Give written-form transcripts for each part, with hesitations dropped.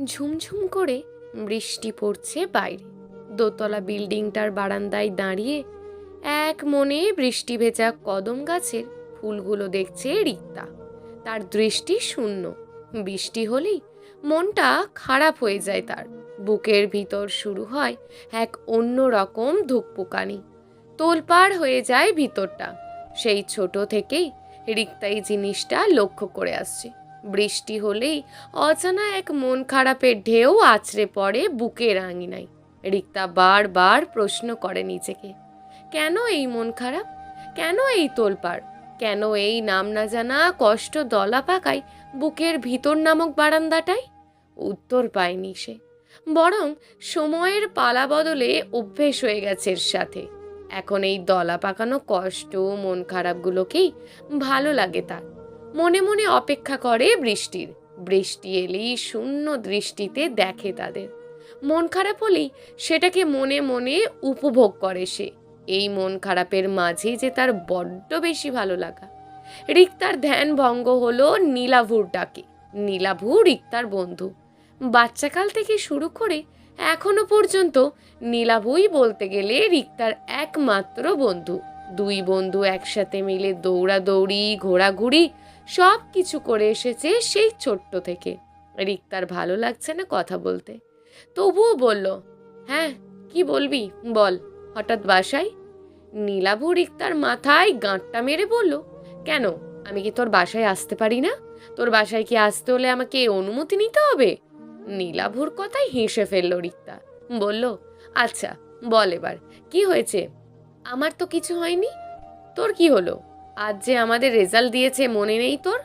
ঝুমঝুম করে বৃষ্টি পড়ছে বাইরে। দোতলা বিল্ডিংটার বারান্দায় দাঁড়িয়ে এক মনে বৃষ্টি ভেজা কদম গাছের ফুলগুলো দেখছে রিক্তা। তার দৃষ্টি শূন্য। বৃষ্টি হলেই মনটা খারাপ হয়ে যায় তার। বুকের ভিতর শুরু হয় এক অন্য রকম ধুকপুকানি। তোলপাড় হয়ে যায় ভিতরটা। সেই ছোট থেকেই রিক্তা এই জিনিসটা লক্ষ্য করে আসছে। বৃষ্টি হলেই অজানা এক মন খারাপের ঢেউ আছড়ে পড়ে বুকের আঙিনায়। রিক্তা বারবার প্রশ্ন করে নিজেকে, কেন এই মন খারাপ, কেন এই তোলপাড়, কেন এই নাম না জানা কষ্ট দলা পাকায় বুকের ভিতর নামক বারান্দাটায়? উত্তর পায়নি সে, বরং সময়ের পালা বদলে অভ্যেস হয়ে গেছে এর সাথে। এখন এই দলা পাকানো কষ্ট মন খারাপগুলোকেই ভালো লাগে তার। মনে মনে অপেক্ষা করে বৃষ্টির। বৃষ্টি এলেই শূন্য দৃষ্টিতে দেখে তাদের। মন খারাপ হলেই সেটাকে মনে মনে উপভোগ করে সে। এই মন খারাপের মাঝে যে তার বড্ড বেশি ভালো লাগা। রিক্তার ধ্যান ভঙ্গ হলো নীলাভুর ডাকে। নীলাভু রিক্তার বন্ধু। বাচ্চাকাল থেকে শুরু করে এখনো পর্যন্ত নীলাভুই বলতে গেলে রিক্তার একমাত্র বন্ধু। দুই বন্ধু একসাথে মিলে দৌড়াদৌড়ি, ঘোরাঘুরি সব কিছু করে এসেছে সেই ছোট্ট থেকে। রিক্তার ভালো লাগছে না কথা বলতে, তবুও বলল, হ্যাঁ কি বলবি বল, হঠাৎ বাসায়? নীলাভু রিক্তার মাথায় গাঁটটা মেরে বলল, কেন, আমি কি তোর বাসায় আসতে পারি না? তোর বাসায় কি আসতে হলে আমাকে অনুমতি নিতে হবে? নীলাভুর কথায় হেসে ফেলল রিক্তা। বলল, আচ্ছা বল এবার কি হয়েছে? আমার তো কিছু হয়নি। তোর কি হলো? আজ যে আমাদের রেজাল্ট দিয়েছে মনে নেই তোর?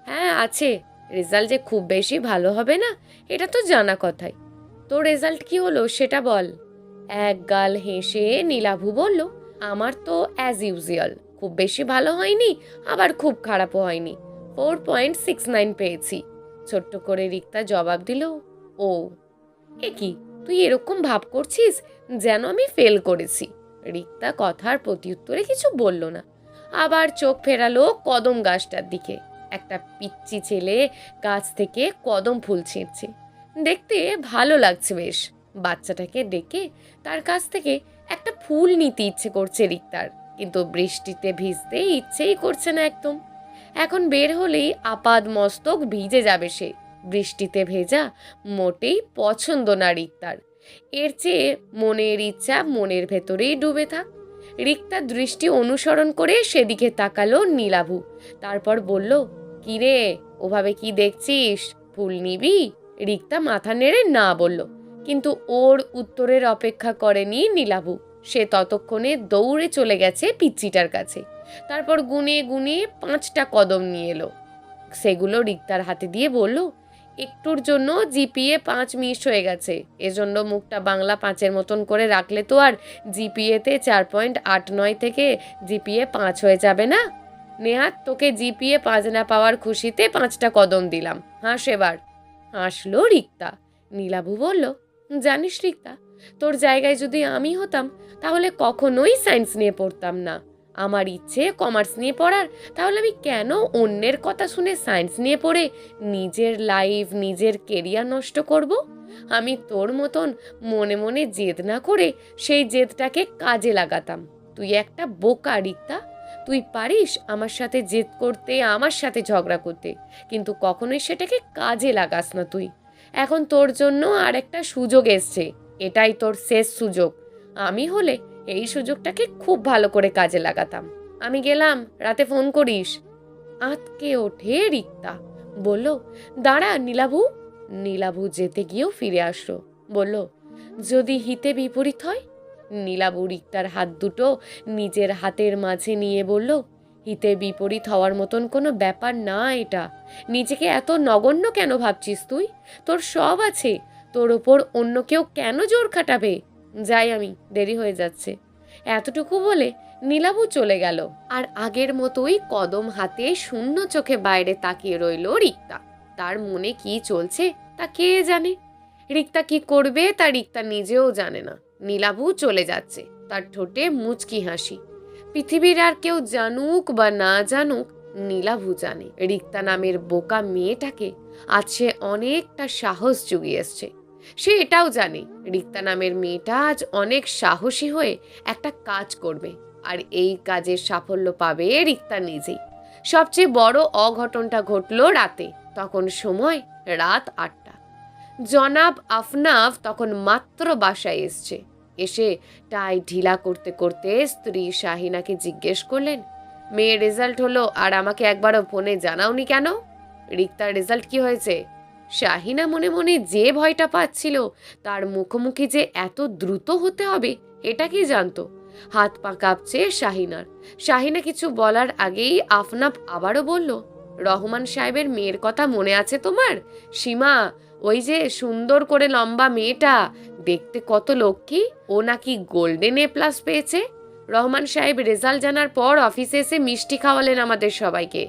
হ্যাঁ আছে, রেজাল্ট যে খুব বেশি ভালো হবে না এটা তো জানা কথাই। তোর রেজাল্ট কি হলো সেটা বল। এক গাল হেসে নীলাভু বলল, আমার তো অ্যাজ ইউজুয়াল, খুব বেশি ভালো হয়নি আবার খুব খারাপও হয়নি, 4.69 পেয়েছি। ছোট্ট করে রিক্তা জবাব দিল। ও, এ কি, তুই এরকম ভাব করছিস যেন আমি ফেল করেছি? রিক্তা কথার প্রত্যুত্তরে কিছু বলল না, আবার চোখ ফেরালো কদম গাছটার দিকে। একটা পিচ্চি ছেলে গাছ থেকে কদম ফুল ছিঁড়ছে। দেখতে ভালো লাগছে বেশ। বাচ্চাটাকে ডেকে তার কাছ থেকে একটা ফুল নিতে ইচ্ছে করছে রিক্তার, কিন্তু বৃষ্টিতে ভিজতে ইচ্ছেই করছে না একদম। এখন বের হলেই আপাদ মস্তক ভিজে যাবে সে। বৃষ্টিতে ভেজা মোটেই পছন্দ না রিক্তার। এর চেয়ে মনের ইচ্ছা মনের ভেতরেই ডুবে থাক। রিক্তার দৃষ্টি অনুসরণ করে সেদিকে তাকালো নীলাভু। তারপর বলল, কিরে, ওভাবে কি দেখছিস, ফুল নিবি? রিক্তা মাথা নেড়ে না বলল, কিন্তু ওর উত্তরের অপেক্ষা করেনি নীলাভু। সে ততক্ষণে দৌড়ে চলে গেছে পিচ্চিটার কাছে। তারপর গুনে গুনে 5টা কদম নিয়ে এলো। সেগুলো রিক্তার হাতে দিয়ে বলল, একটুর জন্য জিপিএ 5 মিস হয়ে গেছে, এজন্য মুখটা বাংলা 5-এর মতন করে রাখলে তো আর জিপিএতে 4.89 থেকে জিপিএ 5 হয়ে যাবে না। নেহাত তোকে জিপিএ 5 না পাওয়ার খুশিতে 5টা কদম দিলাম, হাস এবার। হাসলো রিক্তা। নীলাভু বলল, জানিস রিক্তা, তোর জায়গায় যদি আমি হতাম তাহলে কখনোই সায়েন্স নিয়ে পড়তাম না। আমার ইচ্ছে কমার্স নিয়ে পড়ার, তাহলে আমি কেন অন্যের কথা শুনে সায়েন্স নিয়ে পড়ে নিজের লাইফ, নিজের কেরিয়ার নষ্ট করব? আমি তোর মতন মনে মনে জেদ না করে সেই জেদটাকে কাজে লাগাতাম। তুই একটা বোকা রিক্তা। তুই পারিস আমার সাথে জেদ করতে, আমার সাথে ঝগড়া করতে, কিন্তু কখনোই সেটাকে কাজে লাগাস না তুই। এখন তোর জন্য আর একটা সুযোগ এসছে, এটাই তোর শেষ সুযোগ। আমি হলে এই সুযোগটাকে খুব ভালো করে কাজে লাগাতাম। আমি গেলাম, রাতে ফোন করিস। আঁতকে ওঠে রিক্তা। বলল, দাঁড়া নীলাভু। নীলাভু যেতে গিয়েও ফিরে আসলো। বলল, যদি হিতে বিপরীত হয়? নীলাভু রিক্তার হাত দুটো নিজের হাতের মাঝে নিয়ে বলল, হিতে বিপরীত হওয়ার মতন কোনো ব্যাপার না এটা। নিজেকে এত নগণ্য কেন ভাবছিস তুই? তোর সব আছে, তোর ওপর অন্য কেউ কেন জোর খাটাবে? যাই আমি, দেরি হয়ে যাচ্ছে। এতটুকু বলে নীলাভু চলে গেল। আর আগের মতোই কদম হাতে শূন্য চোখে বাইরে তাকিয়ে রইল রিক্তা। তার মনে কি চলছে তা কে জানে। রিক্তা কি করবে তা রিক্তা নিজেও জানে না। নীলাভু চলে যাচ্ছে, তার ঠোঁটে মুচকি হাসি। পৃথিবীর আর কেউ জানুক বা না জানুক, নীলাভু জানে রিক্তা নামের বোকা মেয়েটাকে আজ সে অনেকটা সাহস জুগিয়ে এসছে। সে এটাও জানে রিক্তা নামের মেয়েটা আজ অনেক সাহসী হয়ে একটা কাজ করবে, আর এই কাজের সাফল্য পাবে রিক্তা নিজেই। সবচেয়ে বড় অঘটনটা ঘটল রাতে। তখন সময় রাত 8টা। জনাব আফনাফ তখন মাত্র বাসায় এসছে। এসে টাই ঢিলা করতে করতে স্ত্রী শাহিনাকে জিজ্ঞেস করলেন, মেয়ের রেজাল্ট হলো আর আমাকে একবারও ফোনে জানাওনি কেন? রিক্তার রেজাল্ট কি হয়েছে? শাহিনা মনে মনে যে ভয়টা পাচ্ছিল তার মুখোমুখি যে এত দ্রুত হতে হবে এটা কি জানতো। হাত পা কাঁপছে শাহিনার। শাহিনা কিছু বলার আগেই আফনাফ আবারও বলল, রহমান সাহেবের মেয়ের কথা মনে আছে তোমার? সীমা, ওই যে সুন্দর করে লম্বা মেয়েটা, দেখতে কত লক্ষ্মী, ও নাকি গোল্ডেন A+ পেয়েছে। রহমান সাহেব রেজাল্ট জানার পর অফিসে এসে মিষ্টি খাওয়ালেন আমাদের সবাইকে।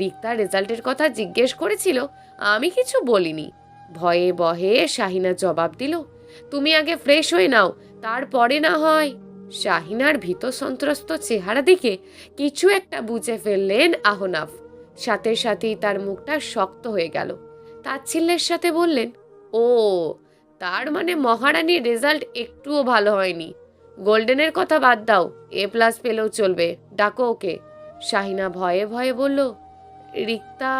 রিক্তার রেজাল্টের কথা জিজ্ঞেস করেছিল, আমি কিছু বলিনি। ভয়ে বহে শাহিনা জবাব দিল, তুমি আগে ফ্রেশ হয়ে নাও, তারপরে না হয়। শাহিনার ভীত সন্ত্রস্ত চেহারা দেখে কিছু একটা বুঝে ফেললেন আহনাফ। সাথে সাথেই তার মুখটা শক্ত হয়ে গেল। তাচ্ছিল্যের সাথে বললেন, ও, তার মানে মহারানীর রেজাল্ট একটুও ভালো হয়নি। গোল্ডেনের কথা বাদ দাও, A+ পেলেও চলবে, ডাকো ওকে। শাহিনা ভয়ে ভয়ে বলল, রিক্তা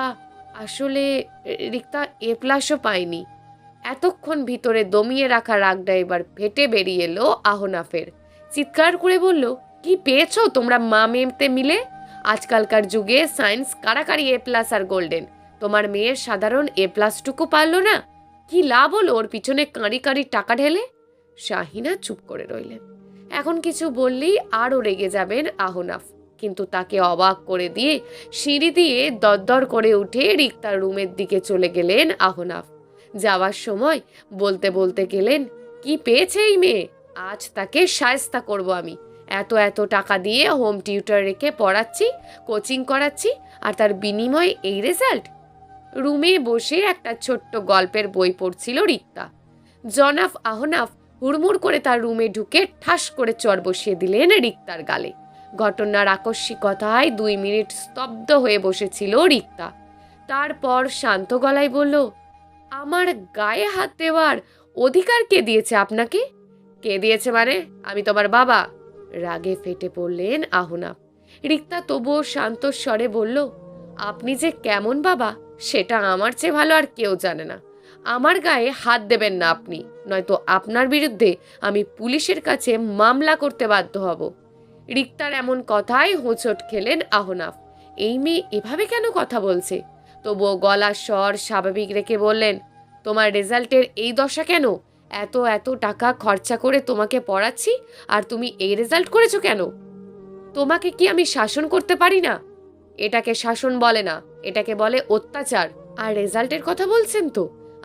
আসলে রিক্তা A+ও পায়নি। এতক্ষণ ভিতরে দমিয়ে রাখা রাগটা এবার ফেটে বেরিয়ে এলো আহনাফের। চিৎকার করে বলল, কি পেয়েছো তোমরা মা মেয়েতে মিলে? আজকালকার যুগে সায়েন্স কারাকারি A+ আর গোল্ডেন, তোমার মেয়ের সাধারণ A+টুকু পারলো না? কি লাভ হলো ওর পিছনে কাঁড়ি কাঁড়ি টাকা ঢেলে? শাহিনা চুপ করে রইলেন। এখন কিছু বললেই আরও রেগে যাবেন আহনাফ, কিন্তু তাকে অবাক করে দিয়ে সিঁড়ি দিয়ে দরদর করে উঠে রিক্তার রুমের দিকে চলে গেলেন আহনাফ। যাওয়ার সময় বলতে বলতে গেলেন, কি পেয়েছে এই মেয়ে, আজ তাকে শায়েস্তা করব আমি। এত এত টাকা দিয়ে হোম টিউটর রেখে পড়াচ্ছি, কোচিং করাচ্ছি, আর তার বিনিময়ে এই রেজাল্ট। রুমে বসে একটা ছোট্ট গল্পের বই পড়ছিল রিক্তা। জনাব আহনাফ হুড়মুড় করে তার রুমে ঢুকে ঠাস করে চর বসিয়ে দিলেন রিক্তার গালে। ঘটনার আকস্মিকতায় 2 মিনিট স্তব্ধ হয়ে বসেছিল রিক্তা। তারপর শান্ত গলায় বলল, আমার গায়ে হাত দেওয়ার অধিকার কে দিয়েছে আপনাকে? কে দিয়েছে মানে? আমি তোমার বাবা। রাগে ফেটে পড়লেন আহনাফ। রিক্তা তবুও শান্ত স্বরে বলল, আপনি যে কেমন বাবা সেটা আমার চেয়ে ভালো আর কেউ জানে না। আমার গায়ে হাত দেবেন না আপনি, নয়তো আপনার বিরুদ্ধে আমি পুলিশের কাছে মামলা করতে বাধ্য হব। রিক্তার এমন কথায় হোঁচট খেলেন আহনাফ। এই মেয়ে এভাবে কেন কথা বলছে? তবুও গলার স্বর স্বাভাবিক রেখে বললেন, তোমার রেজাল্টের এই দশা কেন? এত এত টাকা খরচা করে তোমাকে পড়াচ্ছি, আর তুমি এই রেজাল্ট করেছো কেন? তোমাকে কি আমি শাসন করতে পারি না? এটাকে শাসন বলে না, এটাকে বলে অত্যাচার। আর রেজাল্টের কথা বলছেন তো,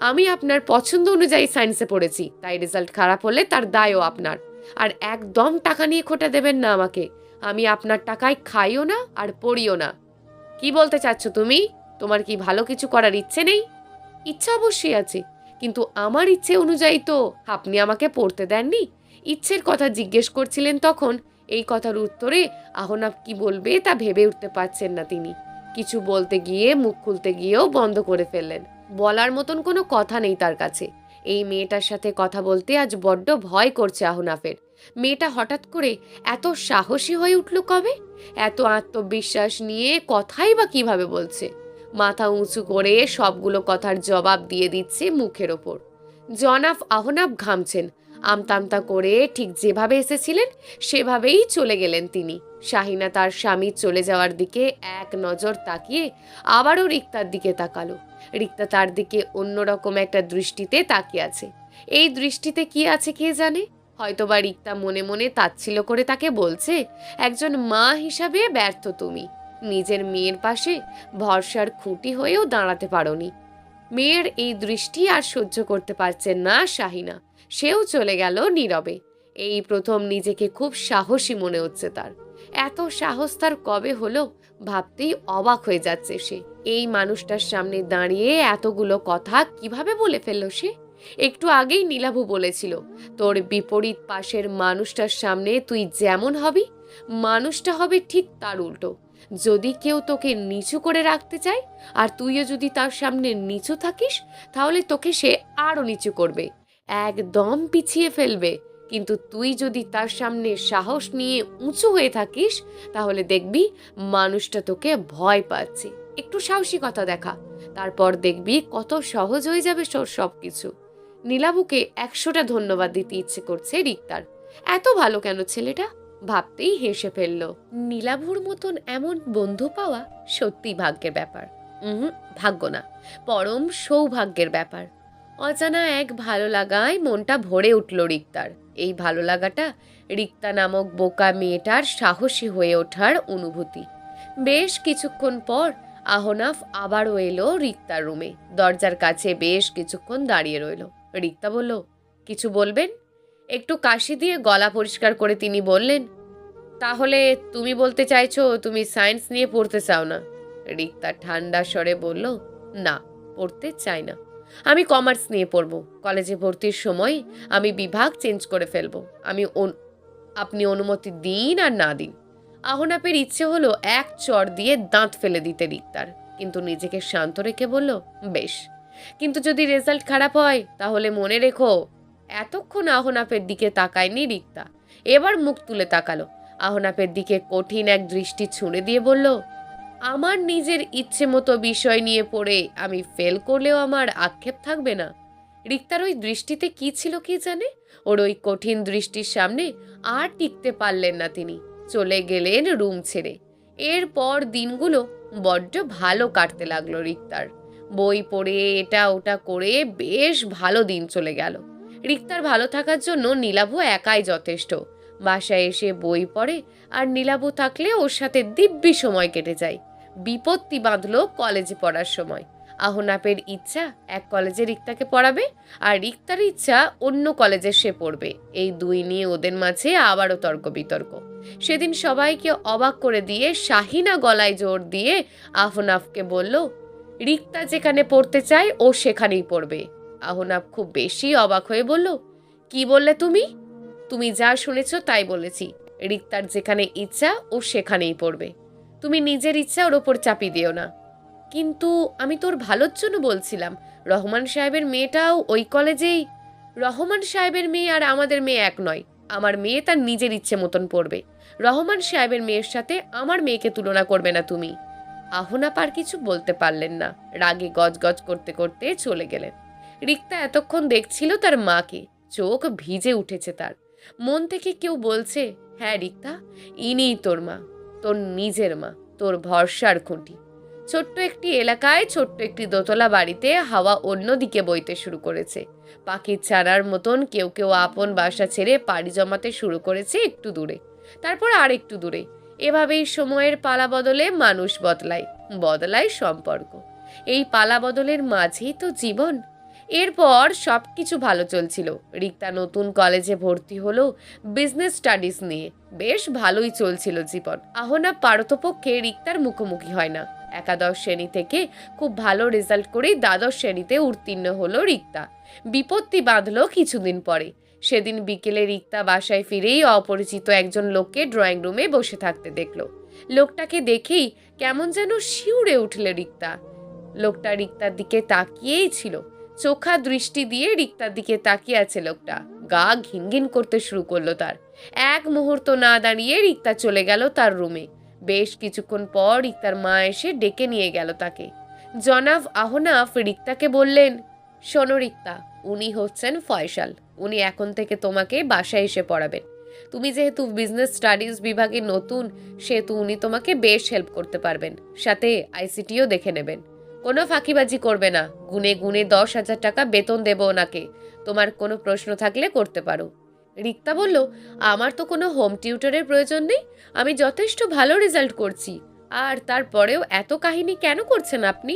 আমি আপনার পছন্দ অনুযায়ী সায়েন্সে পড়েছি, তাই রেজাল্ট খারাপ হলে তার দায়ও আপনার। আর একদম টাকা নিয়ে খোটা দেবেন না আমাকে। আমি আপনার টাকায় খাইও না আর পড়িও না। কি বলতে চাচ্ছ তুমি? তোমার কি ভালো কিছু করার ইচ্ছে নেই? ইচ্ছা অবশ্যই আছে, কিন্তু আমার ইচ্ছে অনুযায়ী তো আপনি আমাকে পড়তে দেননি। ইচ্ছের কথা জিজ্ঞেস করছিলেন তখন। এই কথার উত্তরে আহনাফ কি বলবে তা ভেবে উঠতে পারছেন না তিনি। কিছু বলতে গিয়ে মুখ খুলতে গিয়েও বন্ধ করে ফেললেন। বলার মতন কোনো কথা নেই তার কাছে। এই মেয়েটার সাথে কথা বলতে আজ বড্ড ভয় করছে আহনাফের। মেয়েটা হঠাৎ করে এত সাহসী হয়ে উঠল কবে? এত আত্মবিশ্বাস নিয়ে কথাই বা কিভাবে বলছে? মাথা উঁচু করে সবগুলো কথার জবাব দিয়ে দিচ্ছে মুখের ওপর। জনাব আহনাফ ঘামছেন। আমতামতা করে ঠিক যেভাবে এসেছিলেন সেভাবেই চলে গেলেন তিনি। শাহিনা তার স্বামী চলে যাওয়ার দিকে এক নজর তাকিয়ে আবারও রিক্তার দিকে তাকালো। রিক্তা তার দিকে অন্যরকম একটা দৃষ্টিতে তাকিয়ে আছে। এই দৃষ্টিতে কি আছে কে জানে? হয়তোবা রিক্তা মনে মনে তাচ্ছিল্য করে তাকে বলছে, একজন মা হিসাবে ব্যর্থ তুমি। নিজের মেয়ের পাশে ভরসার খুঁটি হয়েও দাঁড়াতে পারোনি। মেয়ের এই দৃষ্টি আর সহ্য করতে পারছেন না শাহিনা। সেও চলে গেল নীরবে। এই প্রথম নিজেকে খুব সাহসী মনে হচ্ছে তার। এত সাহস তার কবে হলো ভাবতেই অবাক হয়ে যাচ্ছে সে। এই মানুষটার সামনে দাঁড়িয়ে এতগুলো কথা কিভাবে বলে ফেলল সে? একটু আগেই নীলাভু বলেছিল, তোর বিপরীত পাশের মানুষটার সামনে তুই যেমন হবি, মানুষটা হবে ঠিক তার উল্টো। যদি কেউ তোকে নিচু করে রাখতে চায় আর তুইও যদি তার সামনে নিচু থাকিস, তাহলে তোকে সে আরও নিচু করবে, একদম পিছিয়ে ফেলবে। কিন্তু তুই যদি তার সামনে সাহস নিয়ে উঁচু হয়ে থাকিস, তাহলে দেখবি মানুষটা তোকে ভয় পাচ্ছে। একটু সাহসিকতা দেখা, তারপর দেখবি কত সহজ হয়ে যাবে সব কিছু। নীলাভকে 100টা ধন্যবাদ দিতে ইচ্ছে করছে রিক্তার। এত ভালো কেন ছেলেটা, ভাবতেই হেসে ফেলল। নীলাভর মতন এমন বন্ধু পাওয়া সত্যি ভাগ্যের ব্যাপার। ভাগ্য না, পরম সৌভাগ্যের ব্যাপার। অজানা এক ভালো লাগায় মনটা ভরে উঠল রিক্তার। এই ভালো লাগাটা রিক্তা নামক বোকা মেয়েটার সাহসী হয়ে ওঠার অনুভূতি। বেশ কিছুক্ষণ পর আহনাফ আবারও এলো রিক্তার রুমে। দরজার কাছে বেশ কিছুক্ষণ দাঁড়িয়ে রইল। রিক্তা বলল, কিছু বলবেন? একটু কাশি দিয়ে গলা পরিষ্কার করে তিনি বললেন, তাহলে তুমি বলতে চাইছো তুমি সায়েন্স নিয়ে পড়তে চাও না? রিক্তা ঠান্ডা স্বরে বলল, না, পড়তে চাই না। আমি কমার্স নিয়ে পড়ব। কলেজে ভর্তির সময় আমি বিভাগ চেঞ্জ করে ফেলবো। আপনি অনুমতি দিন আর না দিন। আহনাপের ইচ্ছে হলো এক চড় দিয়ে দাঁত ফেলে দিতে রিক্তার, কিন্তু নিজেকে শান্ত রেখে বলল, বেশ, কিন্তু যদি রেজাল্ট খারাপ হয় তাহলে মনে রেখো। এতক্ষণ আহনাপের দিকে তাকায়নি রিক্তা, এবার মুখ তুলে তাকালো। আহনাপের দিকে কঠিন এক দৃষ্টি ছুঁড়ে দিয়ে বলল, আমার নিজের ইচ্ছে মতো বিষয় নিয়ে পড়ে আমি ফেল করলেও আমার আক্ষেপ থাকবে না। রিক্তার ওই দৃষ্টিতে কি ছিল কি জানে, ওর ওই কঠিন দৃষ্টির সামনে আর টিকতে পারলেন না তিনি। চলে গেলেন রুম ছেড়ে। এরপর দিনগুলো বড্ড ভালো কাটতে লাগলো রিক্তার। বই পড়ে এটা ওটা করে বেশ ভালো দিন চলে গেল। রিক্তার ভালো থাকার জন্য নীলাভ একাই যথেষ্ট। বাসায় এসে বই পড়ে আর নীলাভ থাকলে ওর সাথে দিব্যি সময় কেটে যায়। বিপত্তি বাঁধলো কলেজে পড়ার সময়। আহনাপের ইচ্ছা এক কলেজে রিক্তাকে পড়াবে, আর রিক্তার ইচ্ছা অন্য কলেজে সে পড়বে। এই দুই নিয়ে ওদের মাঝে আবারও তর্ক বিতর্ক। সেদিন সবাইকে অবাক করে দিয়ে শাহিনা গলায় জোর দিয়ে আহনাফকে বলল, রিক্তা যেখানে পড়তে চায় ও সেখানেই পড়বে। আহনাফ খুব বেশি অবাক হয়ে বলল, কি বললে তুমি? তুমি যা শুনেছ তাই বলেছি। রিক্তার যেখানে ইচ্ছা ও সেখানেই পড়বে। তুমি নিজের ইচ্ছা ওর ওপর চাপিয়ে দিও না। কিন্তু আমি তোর ভালোর জন্য বলছিলাম, রহমান সাহেবের মেয়েটাও ওই কলেজেই। রহমান সাহেবের মেয়ে আর আমাদের মেয়ে এক নয়। আমার মেয়ে তার নিজের ইচ্ছে মতন পড়বে। রহমান সাহেবের মেয়ের সাথে আমার মেয়েকে তুলনা করবে না তুমি। আহনাপ আর কিছু বলতে পারলেন না, রাগে গজগজ করতে করতে চলে গেলেন। রিক্তা এতক্ষণ দেখছিল তার মাকে, চোখ ভিজে উঠেছে তার। মন থেকে কেউ বলছে, হ্যাঁ রিক্তা, ইনিই তোর মা, তোর নিজের মা, তোর ভরসার খুঁটি। ছোট্ট একটি এলাকায় ছোট্ট একটি দোতলা বাড়িতে হাওয়া অন্যদিকে বইতে শুরু করেছে। পাখির ছাড়ার মতন কেউ কেউ আপন বাসা ছেড়ে পাড়ি জমাতে শুরু করেছে একটু দূরে, তারপর আর একটু দূরে। এভাবেই সময়ের পালা বদলে মানুষ বদলায়, বদলায় সম্পর্ক। এই পালা বদলের মাঝেই তো জীবন। এরপর সব কিছু ভালো চলছিল। রিক্তা নতুন কলেজে ভর্তি হলো বিজনেস স্টাডিজ নিয়ে। বেশ ভালোই চলছিল জীবন। আহনাপ পারতপক্ষে রিক্তার মুখোমুখি হয় না। একাদশ শ্রেণী থেকে খুব ভালো রেজাল্ট করেই দ্বাদশ শ্রেণীতে উত্তীর্ণ হলো রিক্তা। বিপত্তি বাঁধলো কিছুদিন পরে। সেদিন বিকেলে রিক্তা বাসায় ফিরেই অপরিচিত একজন লোককে ড্রয়িং রুমে বসে থাকতে দেখলো। লোকটাকে দেখেই কেমন যেন শিউরে উঠলে রিক্তা। লোকটা রিক্তার দিকে তাকিয়েই ছিল। চোখা দৃষ্টি দিয়ে রিক্তার দিকে তাকিয়ে আছে লোকটা। গা ঘিনঘিন করতে শুরু করলো তার। এক মুহূর্ত না দাঁড়িয়ে রিক্তা চলে গেল তার রুমে। বেশ কিছুক্ষণ পর রিক্তার মা এসে ডেকে নিয়ে গেল তাকে। জনাব আহনাফ রিক্তাকে বললেন, শোনো রিক্তা, উনি হচ্ছেন ফয়সাল। উনি এখন থেকে তোমাকে বাসায় এসে পড়াবেন। তুমি যেহেতু বিজনেস স্টাডিজ বিভাগে নতুন, সেহেতু উনি তোমাকে বেশ হেল্প করতে পারবেন। সাথে আইসিটিও দেখে নেবেন। কোনো ফাঁকিবাজি করবে না। গুনে গুনে 10,000 টাকা বেতন দেব ওনাকে। তোমার কোনো প্রশ্ন থাকলে করতে পারো। রিক্তা বলল, আমার তো কোনো হোম টিউটরের প্রয়োজন নেই। আমি যথেষ্ট ভালো রেজাল্ট করছি। আর তারপরেও এত কাহিনী কেন করছেন আপনি?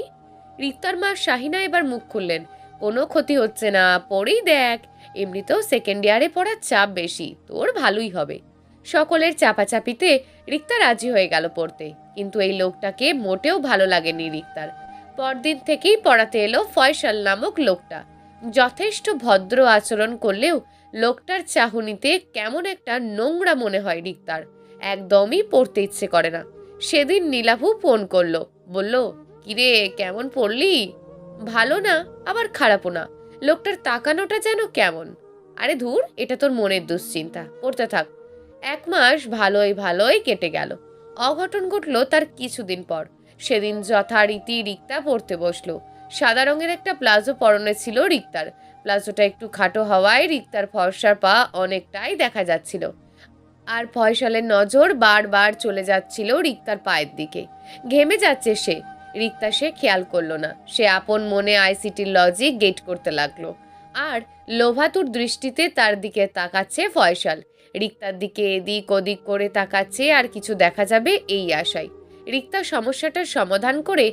রিক্তার মা শাহিনা এবার মুখ খুললেন, কোনো ক্ষতি হচ্ছে না, পড়েই দেখ। এমনিতেও সেকেন্ড ইয়ারে পড়ার চাপ বেশি, তোর ভালোই হবে। সকলের চাপাচাপিতে রিক্তা রাজি হয়ে গেল পড়তে। কিন্তু এই লোকটাকে মোটেও ভালো লাগেনি রিক্তার। পরদিন থেকেই পড়াতে এলো ফয়সাল নামক লোকটা। যথেষ্ট ভদ্র আচরণ করলেও লোকটার চাহনিতে কেমন একটা নোংরা মনে হয় রিক্তার। একদমই পড়তে ইচ্ছে করে না। সেদিন নীলাভু ফোন করলো, বলল, কিরে কেমন পড়লি? ভালো না, আবার খারাপও না। লোকটার তাকানোটা যেন কেমন। আরে ধুর, এটা তোর মনের দুশ্চিন্তা, পড়তে থাক। 1 মাস ভালোই ভালোই কেটে গেল। অঘটন ঘটল তার কিছুদিন পর। সেদিন যথারীতি রিক্তা পড়তে বসলো। সাদা রঙের একটা প্লাজো পরনে ছিল রিক্তার। প্লাজোটা একটু খাটো হওয়ায় রিক্তার ফর্সার পা অনেকটাই দেখা যাচ্ছিল। আর ফয়সালের নজর বারবার চলে যাচ্ছিল রিক্তার পায়ের দিকে। ঘেমে যাচ্ছে সে। রিক্তা সে খেয়াল করলো না। সে আপন মনে আইসিটির লজিক গেট করতে লাগলো। আর লোভাতুর দৃষ্টিতে তার দিকে তাকাচ্ছে ফয়সাল। রিক্তার দিকে এদিক ওদিক করে তাকাচ্ছে, আর কিছু দেখা যাবে এই আশায়। রিক্তা সমস্যাটার সমাধান করে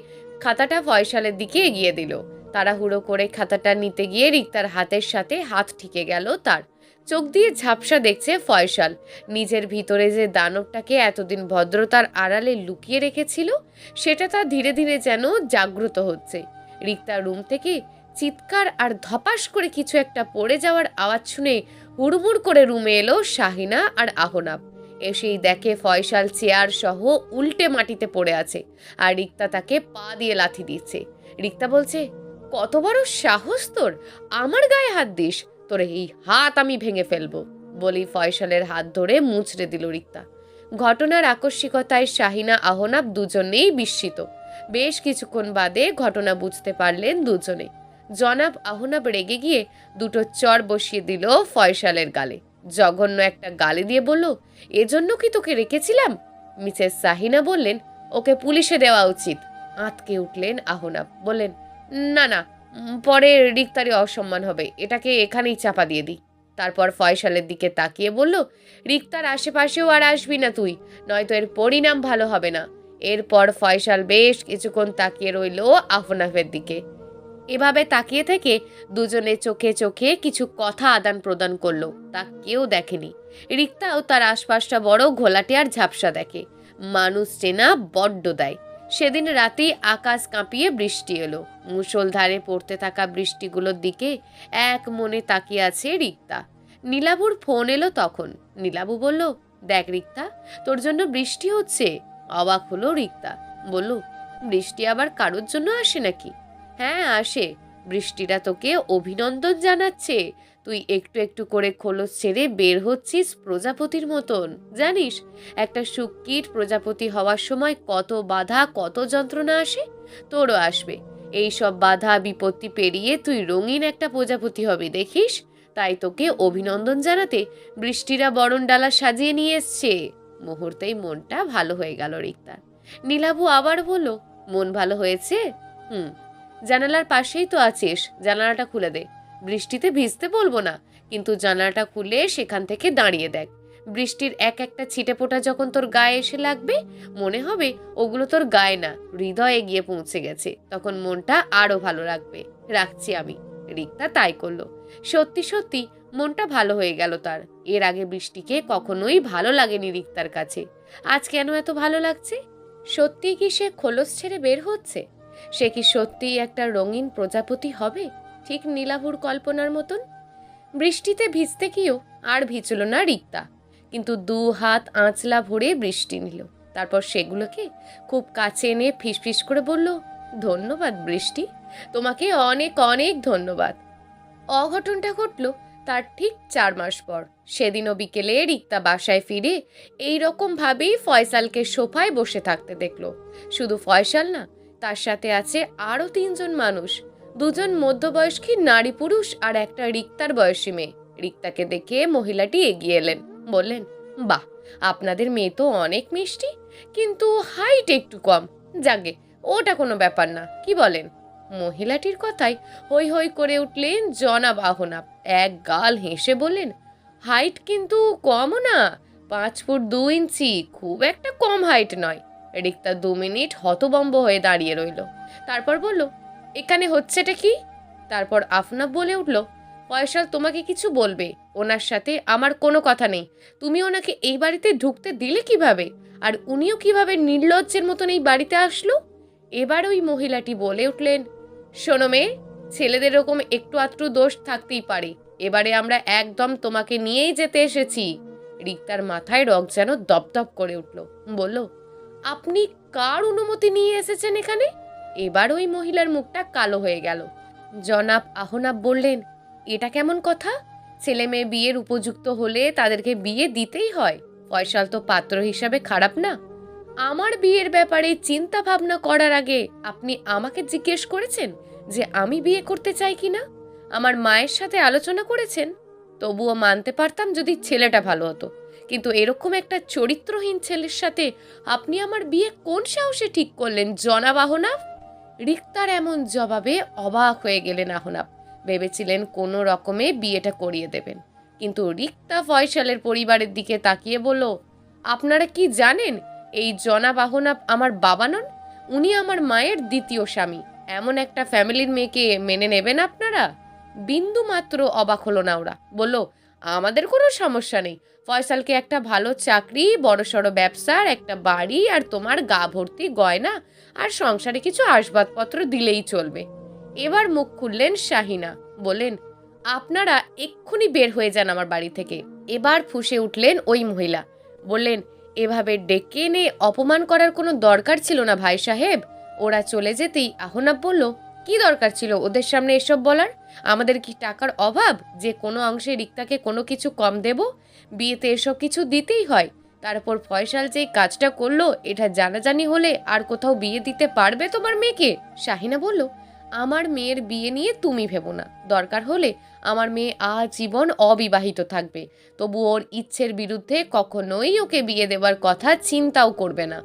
খাতাটা ফয়সালের দিকে এগিয়ে দিল। তাড়াহুড়ো করে খাতাটা নিতে গিয়ে রিক্তার হাতের সাথে হাত ঠেকে গেল তার। চোখ দিয়ে ঝাপসা দেখছে ফয়সাল। নিজের ভিতরে যে দানবটাকে এতদিন ভদ্রতার আড়ালে লুকিয়ে রেখেছিল, সেটা তার ধীরে ধীরে যেন জাগ্রত হচ্ছে। রিক্তার রুম থেকে চিৎকার আর ধপাস করে কিছু একটা পড়ে যাওয়ার আওয়াজ শুনে হুড়মুড় করে রুমে এলো শাহিনা আর আহনাব। এসেই দেখে ফয়সাল চেয়ার সহ উল্টে মাটিতে পড়ে আছে, আর রিক্তা তাকে পা দিয়ে লাথি দিচ্ছে। রিক্তা বলছে, কত বড় সাহস তোর, আমার গায়ে হাত দিস? তোর এই হাত আমি ভেঙে ফেলবো, বলি ফয়সালের হাত ধরে মুচড়ে দিল রিক্তা। ঘটনার আকস্মিকতায় শাহিনা আহনাব দুজনেই বিস্মিত। বেশ কিছুক্ষণ বাদে ঘটনা বুঝতে পারলেন দুজনে। জনাব আহনাব রেগে গিয়ে দুটো চর বসিয়ে দিল ফয়সালের গালে। জঘন্য একটা গালি দিয়ে বলল, এজন্য কি তোকে রেখেছিলাম? মিসেস শাহিনা বললেন, ওকে পুলিশে দেওয়া উচিত। আঁতকে উঠলেন আহনাব, বললেন, না না, পরে রিক্তারই অসম্মান হবে, এটাকে এখানেই চাপা দিয়ে দিই। তারপর ফয়সালের দিকে তাকিয়ে বলল, রিক্তার আশেপাশেও আর আসবি না তুই, নয়তো এর পরিণাম ভালো হবে না। এরপর ফয়সাল বেশ কিছুক্ষণ তাকিয়ে রইল আহনাফের দিকে। এভাবে তাকিয়ে থেকে দুজনে চোখে চোখে কিছু কথা আদান প্রদান করলো, তা কেউ দেখেনি। রিক্তাও তার আশপাশটা বড় ঘোলাটে আর ঝাপসা দেখে। মানুষ চেনা বড্ড দেয়। সেদিন রাতেই আকাশ কাঁপিয়ে বৃষ্টি এলো। মুষলধারে পড়তে থাকা বৃষ্টিগুলোর দিকে এক মনে তাকিয়ে আছে রিক্তা। নীলাভুর ফোন এলো তখন। নীলাভু বলল, দেখ রিক্তা, তোর জন্য বৃষ্টি হচ্ছে। অবাক হলো রিক্তা, বলল, বৃষ্টি আবার কারোর জন্য আসে নাকি? হ্যাঁ আসে, বৃষ্টিরা তোকে অভিনন্দন জানাচ্ছে। তুই একটু একটু করে খোলস ছেড়ে বের হচ্ছিস প্রজাপতির মতন। জানিস, একটা সুকীট প্রজাপতি হওয়ার সময় কত বাধা, কত যন্ত্রণা আসে? তোরও আসবে। এই সব বাধা বিপত্তি পেরিয়ে তুই রঙিন একটা প্রজাপতি হবি, দেখিস। তাই তোকে অভিনন্দন জানাতে বৃষ্টিরা বরণ ডালা সাজিয়ে নিয়ে এসছে। মুহূর্তেই মনটা ভালো হয়ে গেল রিক্তার। নীলাভু আবার বলল, মন ভালো হয়েছে? হুম। জানালার পাশেই তো আছিস, জানালাটা খুলে দে। বৃষ্টিতে ভিজতে বলবো না, কিন্তু জানালাটা খুলে সেখান থেকে দাঁড়িয়ে দেখ। বৃষ্টির এক একটা ছিটেফোঁটা যখন তোর গায়ে এসে লাগবে, মনে হবে ওগুলো তোর গায়ে না, হৃদয়ে গিয়ে পৌঁছে গেছে। তখন মনটা আরো ভালো লাগবে। রাখছি আমি। রিক্তা তাই করলো। সত্যি সত্যি মনটা ভালো হয়ে গেল তার। এর আগে বৃষ্টিকে কখনোই ভালো লাগেনি রিক্তার কাছে। আজ কেন এত ভালো লাগছে? সত্যি কি সে খোলস ছেড়ে বের হচ্ছে? সে কি সত্যিই একটা রঙিন প্রজাপতি হবে, ঠিক নীলাভুর কল্পনার মতন? বৃষ্টিতে ভিজতে গিয়েও আর ভিজল না রিক্তা, কিন্তু 2 হাত আঁচলা ভরে বৃষ্টি নিল। তারপর সেগুলোকে খুব কাছে এনে ফিসফিস করে বলল, ধন্যবাদ বৃষ্টি, তোমাকে অনেক অনেক ধন্যবাদ। অঘটনটা ঘটল তার ঠিক 4 মাস পর। সেদিনও বিকেলে রিক্তা বাসায় ফিরে এই রকম ভাবেই ফয়সালকে সোফায় বসে থাকতে দেখলো। শুধু ফয়সাল না, তার সাথে আছে আরো 3 জন মানুষ। 2 জন মধ্যবয়স্কী নারী পুরুষ আর একটা রিক্তার বয়সী মেয়ে। রিক্তাকে দেখে মহিলাটি এগিয়ে এলেন, বললেন, বাহ, আপনাদের মেয়ে তো অনেক মিষ্টি, কিন্তু হাইট একটু কম। যাগে, ওটা কোনো ব্যাপার না, কি বলেন? মহিলাটির কথায় হই হই করে উঠলেন জনাব আহনাব। এক গাল হেসে বললেন, হাইট কিন্তু কমও না, 5 ফুট 2 ইঞ্চি, খুব একটা কম হাইট নয়। রিক্তা 2 মিনিট হতবম্ব হয়ে দাঁড়িয়ে রইল। তারপর বলল, এখানে হচ্ছেটা কি? তারপর আফনাব বলে উঠল, ফয়সাল তোমাকে কিছু বলবে, ওনার সাথে আমার কোনো কথা নেই। তুমি ওনাকে এই বাড়িতে ঢুকতে দিলে কিভাবে? আর উনিও কিভাবে নির্লজ্জের মতন এই বাড়িতে আসলো? এবার ওই মহিলাটি বলে উঠলেন, শোনো মেয়ে, ছেলেদের এরকম একটু আধটু দোষ থাকতেই পারে। এবারে আমরা একদম তোমাকে নিয়েই যেতে এসেছি। রিক্তার মাথায় রক যেন দপদপ করে উঠল। বলল, আপনি কার অনুমতি নিয়ে এসেছেন এখানে? এবার ওই মহিলার মুখটা কালো হয়ে গেল। জনাব আহনাব বললেন, এটা কেমন কথা? ছেলে মেয়ে বিয়ের উপযুক্ত হলে তাদেরকে বিয়ে দিতেই হয়। ফয়সাল তো পাত্র হিসাবে খারাপ না। আমার বিয়ের ব্যাপারে চিন্তা ভাবনা করার আগে আপনি আমাকে জিজ্ঞেস করেছেন যে আমি বিয়ে করতে চাই কিনা? আমার মায়ের সাথে আলোচনা করেছেন? তবুও মানতে পারতাম যদি ছেলেটা ভালো হতো, কিন্তু এরকম একটা চরিত্রহীন ছেলের সাথে আপনি আমার বিয়ে কোন সাহসে ঠিক করলেন জনাব আহনাব? রিক্তার এমন জবাবে অবাক হয়ে গেলেন আহনাব। ভেবেছিলেন কোনো রকমে বিয়েটা করিয়ে দেবেন, কিন্তু রিক্তা ফয়সালের পরিবারের দিকে তাকিয়ে বলল, আপনারা কি জানেন এই জনাব আহনাব আমার বাবা নন? উনি আমার মায়ের দ্বিতীয় স্বামী। এমন একটা ফ্যামিলির মেয়েকে মেনে নেবেন আপনারা? বিন্দু মাত্র অবাক হলো না ওরা। বলল, আমাদের কোনো সমস্যা নেই। ফয়সালকে একটা ভালো চাকরি, বড়সড় ব্যবসার একটা বাড়ি আর তোমার গা ভর্তি গয়না আর সংসারে কিছু আসবাবপত্র দিলেই চলবে। এবার মুখ খুললেন শাহিনা। বললেন, আপনারা এক্ষুনি বের হয়ে যান আমার বাড়ি থেকে। এবার ফুঁসে উঠলেন ওই মহিলা। বললেন, এভাবে ডেকে এনে অপমান করার কোনো দরকার ছিল না ভাই সাহেব। ওরা চলে যেতেই আহনাব বলল, কি দরকার ছিল ওদের সামনে এসব বলার? আমাদের কি টাকার অভাব যে কোনো অংশে রিক্তাকে কোনো কিছু কম দেব? বিয়েতে এসব কিছু দিতেই হয়। তারপর ফয়সাল যেই কাজটা করলো, এটা জানাজানি হলে আর কোথাও বিয়ে দিতে পারবে তোমার মেয়েকে? শাহিনা বলল, আমার মেয়ের বিয়ে নিয়ে তুমি ভেবো না। দরকার হলে আমার মেয়ে আজীবন অবিবাহিত থাকবে, তবু ওর ইচ্ছের বিরুদ্ধে কখনোই ওকে বিয়ে দেওয়ার কথা চিন্তাও করবে না।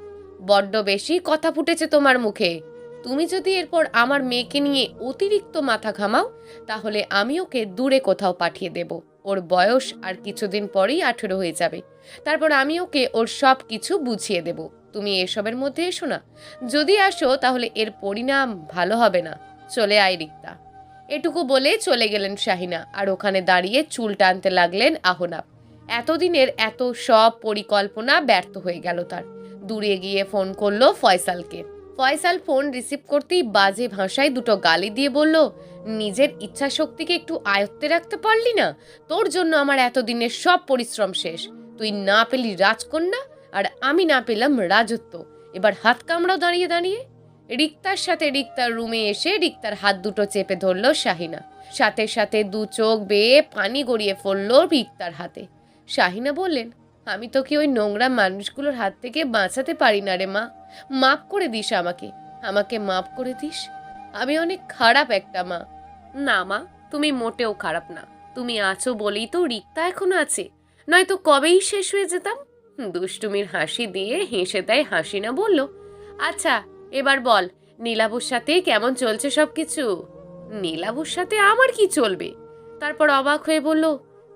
বড্ড বেশি কথা ফুটেছে তোমার মুখে। তুমি যদি এরপর আমার মেয়েকে নিয়ে অতিরিক্ত মাথা ঘামাও, তাহলে আমি ওকে দূরে কোথাও পাঠিয়ে দেব। ওর বয়স আর কিছুদিন পরেই 18 হয়ে যাবে। তারপর আমি ওকে ওর সব কিছু বুঝিয়ে দেব। তুমি এসবের মধ্যে এসো না। যদি আসো তাহলে এর পরিণাম ভালো হবে না। চলে আয় রিক্তা। এটুকু বলে চলে গেলেন শাহিনা, আর ওখানে দাঁড়িয়ে চুল টানতে লাগলেন আহনাব। এতদিনের এত সব পরিকল্পনা ব্যর্থ হয়ে গেল তার। দূরে গিয়ে ফোন করলো ফয়সালকে। ফয়সাল ফোন রিসিভ করতেই বাজে ভাষায় দুটো গালি দিয়ে বলল, নিজের ইচ্ছা শক্তিকে একটু আয়ত্তে রাখতে পারলি না? তোর জন্য আমার এতদিনের সব পরিশ্রম শেষ। তুই না পেলি রাজকন্যা, আর আমি না পেলাম রাজত্ব। এবার হাত কামড়াও দাঁড়িয়ে দাঁড়িয়ে। রিক্তার সাথে রিক্তার রুমে এসে রিক্তার হাত দুটো চেপে ধরল শাহিনা। সাথে সাথে দু চোখ বেয়ে পানি গড়িয়ে পড়ল রিক্তার হাতে। শাহিনা বললেন, আমি তো কি ওই নোংরা মানুষগুলোর হাত থেকে বাঁচাতে পারি না রে মা। মাফ করে দিস আমাকে, আমাকে মাফ করে দিস। আমি অনেক খারাপ একটা মা। না মা, তুমি মোটেও খারাপ না। তুমি আছো বলেই তো রিক্তা এখনো আছে, নয়তো কবেই শেষ হয়ে যেতাম। দুষ্টুমির হাসি দিয়ে হেসে দেয় হাসিনা। বলল, আচ্ছা এবার বল, নীলাবুর সাথে কেমন চলছে সব কিছু? নীলাবুর সাথে আমার কি চলবে? তারপর অবাক হয়ে বলল,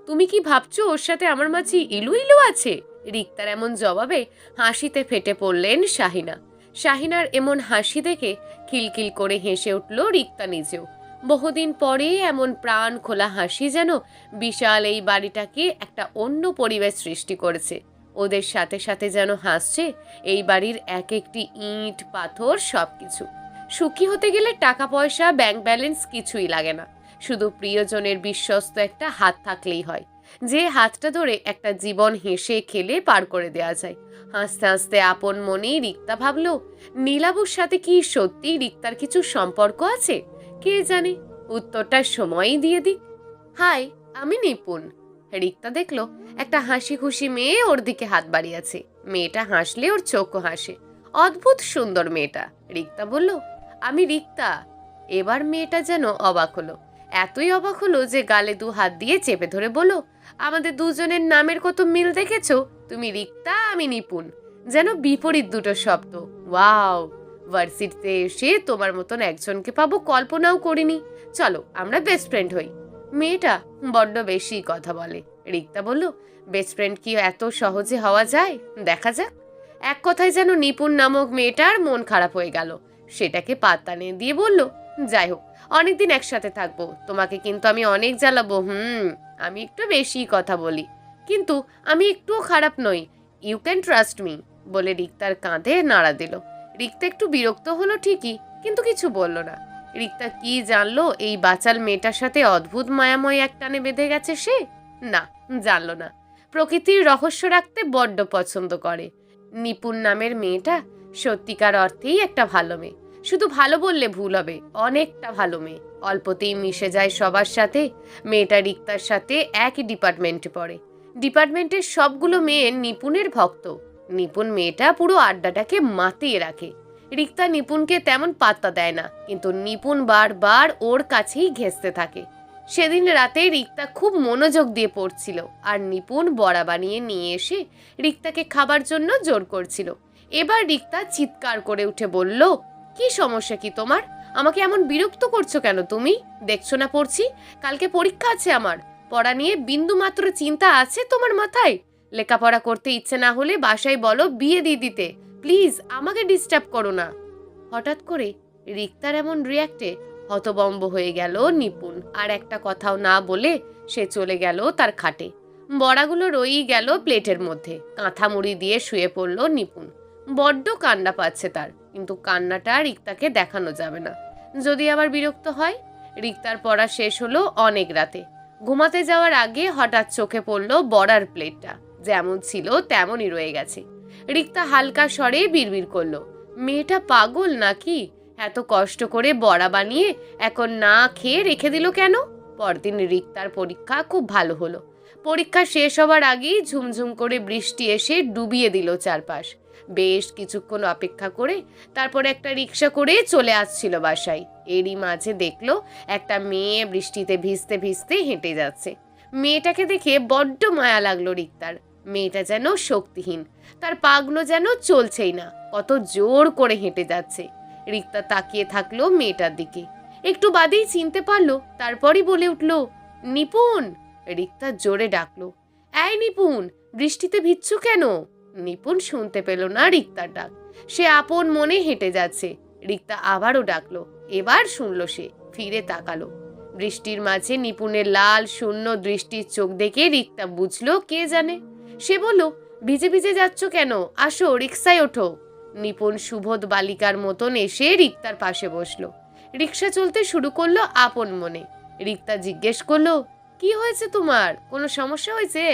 তুমি কি ভাবছো ওর সাথে আমার মাঝে ইলু ইলু আছে? রিক্তার এমন জবাবে হাসিতে ফেটে পড়লেন শাহিনা। শাহিনার এমন হাসি দেখে খিলখিল করে হেসে উঠল রিক্তা নিজেও। বহুদিন পরে এমন প্রাণ খোলা হাসি যেন বিশাল এই বাড়িটাকে একটা অন্য পরিবেশ সৃষ্টি করেছে। ওদের সাথে সাথে যেন হাসছে এই বাড়ির এক একটি ইট পাথর সবকিছু। সুখী হতে গেলে টাকা পয়সা ব্যাংক ব্যালেন্স কিছুই লাগে না, শুধু প্রিয়জনের বিশ্বস্ত একটা হাত থাকলেই হয়, যে হাতটা ধরে একটা জীবন হেসে খেলে পার করে দেওয়া যায়। হাসতে হাসতে আপন মনেই রিক্তা ভাবলো, নীলাবুর সাথে কি সত্যি রিক্তার কিছু সম্পর্ক আছে? কে জানে, উত্তরটা সময়ই দিয়ে দিক। হাই, আমি নিপুণ। রিক্তা দেখলো একটা হাসি খুশি মেয়ে ওর দিকে হাত বাড়িয়েছে। মেয়েটা হাসলে ওর চোখও হাসে। অদ্ভুত সুন্দর মেয়েটা। রিক্তা বলল, আমি রিক্তা। এবার মেয়েটা যেন অবাক হলো। এতই অবাক হলো যে গালে দু হাত দিয়ে চেপে ধরে বলল, আমাদের দুজনের নামের কত মিল দেখেছো? তুমি রিক্তা, আমি নিপুণ, যেন বিপরীত দুটো শব্দ। ওয়াও, ভার্সিটিতে এসে তোমার মতন একজনকে পাবো কল্পনাও করিনি। চলো আমরা বেস্ট ফ্রেন্ড হই। মেয়েটা বড্ড বেশি কথা বলে। রিক্তা বলল, বেস্ট ফ্রেন্ড কি এত সহজে হওয়া যায়? দেখা যাক। এক কথায় যেন নিপুণ নামক মেয়েটার মন খারাপ হয়ে গেল। সেটাকে পাত্তা নিয়ে দিয়ে বলল, যাই হোক, অনেকদিন একসাথে থাকবো। তোমাকে কিন্তু আমি অনেক জ্বালাবো। আমি একটু বেশি কথা বলি, কিন্তু আমি একটুও খারাপ নই। You can trust me. বলে রিক্তার কাঁধে নাড়া দিল। রিক্তা একটু বিরক্ত হলো ঠিকই, কিন্তু কিছু বলল না। রিক্তা কি জানলো এই বাচাল মেয়েটার সাথে অদ্ভুত মায়াময় এক টানে বেঁধে গেছে সে? না, জানলো না। প্রকৃতির রহস্য রাখতে বড্ড পছন্দ করে। নিপুণ নামের মেয়েটা সত্যিকার অর্থেই একটা ভালো মেয়ে। শুধু ভালো বললে ভুল হবে, অনেকটা ভালো মেয়ে। অল্পতেই মিশে যায় সবার সাথে। মেয়েটা রিক্তার সাথে একই ডিপার্টমেন্টে পড়ে। ডিপার্টমেন্টের সবগুলো মেয়ে নিপুণের ভক্ত। নিপুণ মেয়েটা পুরো আড্ডাটাকে মাতিয়ে রাখে। রিক্তা নিপুণকে তেমন পাত্তা দেয় না, কিন্তু নিপুণ বারবার ওর কাছেই ঘেঁষতে থাকে। সেদিন রাতে রিক্তা খুব মনোযোগ দিয়ে পড়ছিল, আর নিপুণ বড়া বানিয়ে নিয়ে এসে রিক্তাকে খাবার জন্য জোর করছিল। এবার রিক্তা চিৎকার করে উঠে বলল, কি সমস্যা কি তোমার? আমাকে এমন বিরক্ত করছো কেন তুমি? দেখছো না পড়ছি? কালকে পরীক্ষা আছে আমার। পড়া নিয়ে বিন্দু মাত্র চিন্তা আছে তোমার মাথায়? লেখাপড়া করতে ইচ্ছে না হলে বাসায় বলো বিয়ে দিয়ে দিতে। প্লিজ আমাকে ডিস্টার্ব করো না। হঠাৎ করে রিক্তার এমন রিয়াক্টে হতবম্ব হয়ে গেল নিপুণ। আর একটা কথাও না বলে সে চলে গেল তার খাটে। বড়াগুলো রয়েই গেল প্লেটের মধ্যে। কাঁথা মুড়ি দিয়ে শুয়ে পড়ল নিপুণ। বড্ড কান্না পাচ্ছে তার, কিন্তু কান্নাটা রিক্তাকে দেখানো যাবে না, যদি আবার বিরক্ত হয়। রিক্তার পড়া শেষ হলো অনেক রাতে। ঘুমাতে যাওয়ার আগে হঠাৎ চোখে পড়ল বড়ার প্লেটটা যেমন ছিল তেমনই রয়ে গেছে। রিক্তা হালকা স্বরে বিড়বিড় করলো, মেয়েটা পাগল নাকি? এত কষ্ট করে বড়া বানিয়ে এখন না খেয়ে রেখে দিল কেন? পরদিন রিক্তার পরীক্ষা খুব ভালো হলো। পরীক্ষা শেষ হবার আগেই ঝুমঝুম করে বৃষ্টি এসে ডুবিয়ে দিল চারপাশ। বেশ কিছুক্ষণ অপেক্ষা করে তারপর একটা রিক্সা করে চলে আসছিল বাসায়। এরই মাঝে দেখলো একটা মেয়ে বৃষ্টিতে ভিজতে ভিজতে হেঁটে যাচ্ছে। মেয়েটাকে দেখে বড্ড মায়া লাগলো রিক্তার। মেয়েটা যেন শক্তিহীন, তার পাগুলো যেন চলছেই না, কত জোর করে হেঁটে যাচ্ছে। রিক্তা তাকিয়ে থাকলো মেয়েটার দিকে। একটু বাদেই চিনতে পারলো, তারপরই বলে উঠলো, নিপুণ। রিক্তা জোরে ডাকলো, এই নিপুণ, বৃষ্টিতে ভিজছো কেন? নিপুণ শুনতে পেল না রিক্তার ডাক। সে আপন মনে হেঁটে যাচ্ছে। রিক্তা আবারও ডাকলো, এবার শুনলো সে, ফিরে তাকালো। বৃষ্টির মাঝে নিপুণের লাল শূন্য দৃষ্টির চোখ দেখে রিক্তা বুঝলো কে জানে। সে বলল, ভিজে ভিজে যাচ্ছ কেন? আসো, রিক্সায় ওঠো। নিপুণ সুবোধ বালিকার মতন এসে রিক্তার পাশে বসলো। রিক্সা চলতে শুরু করলো আপন মনে। রিক্তা জিজ্ঞেস করলো, কি হয়েছে তোমার? কোনো সমস্যা হয়েছে?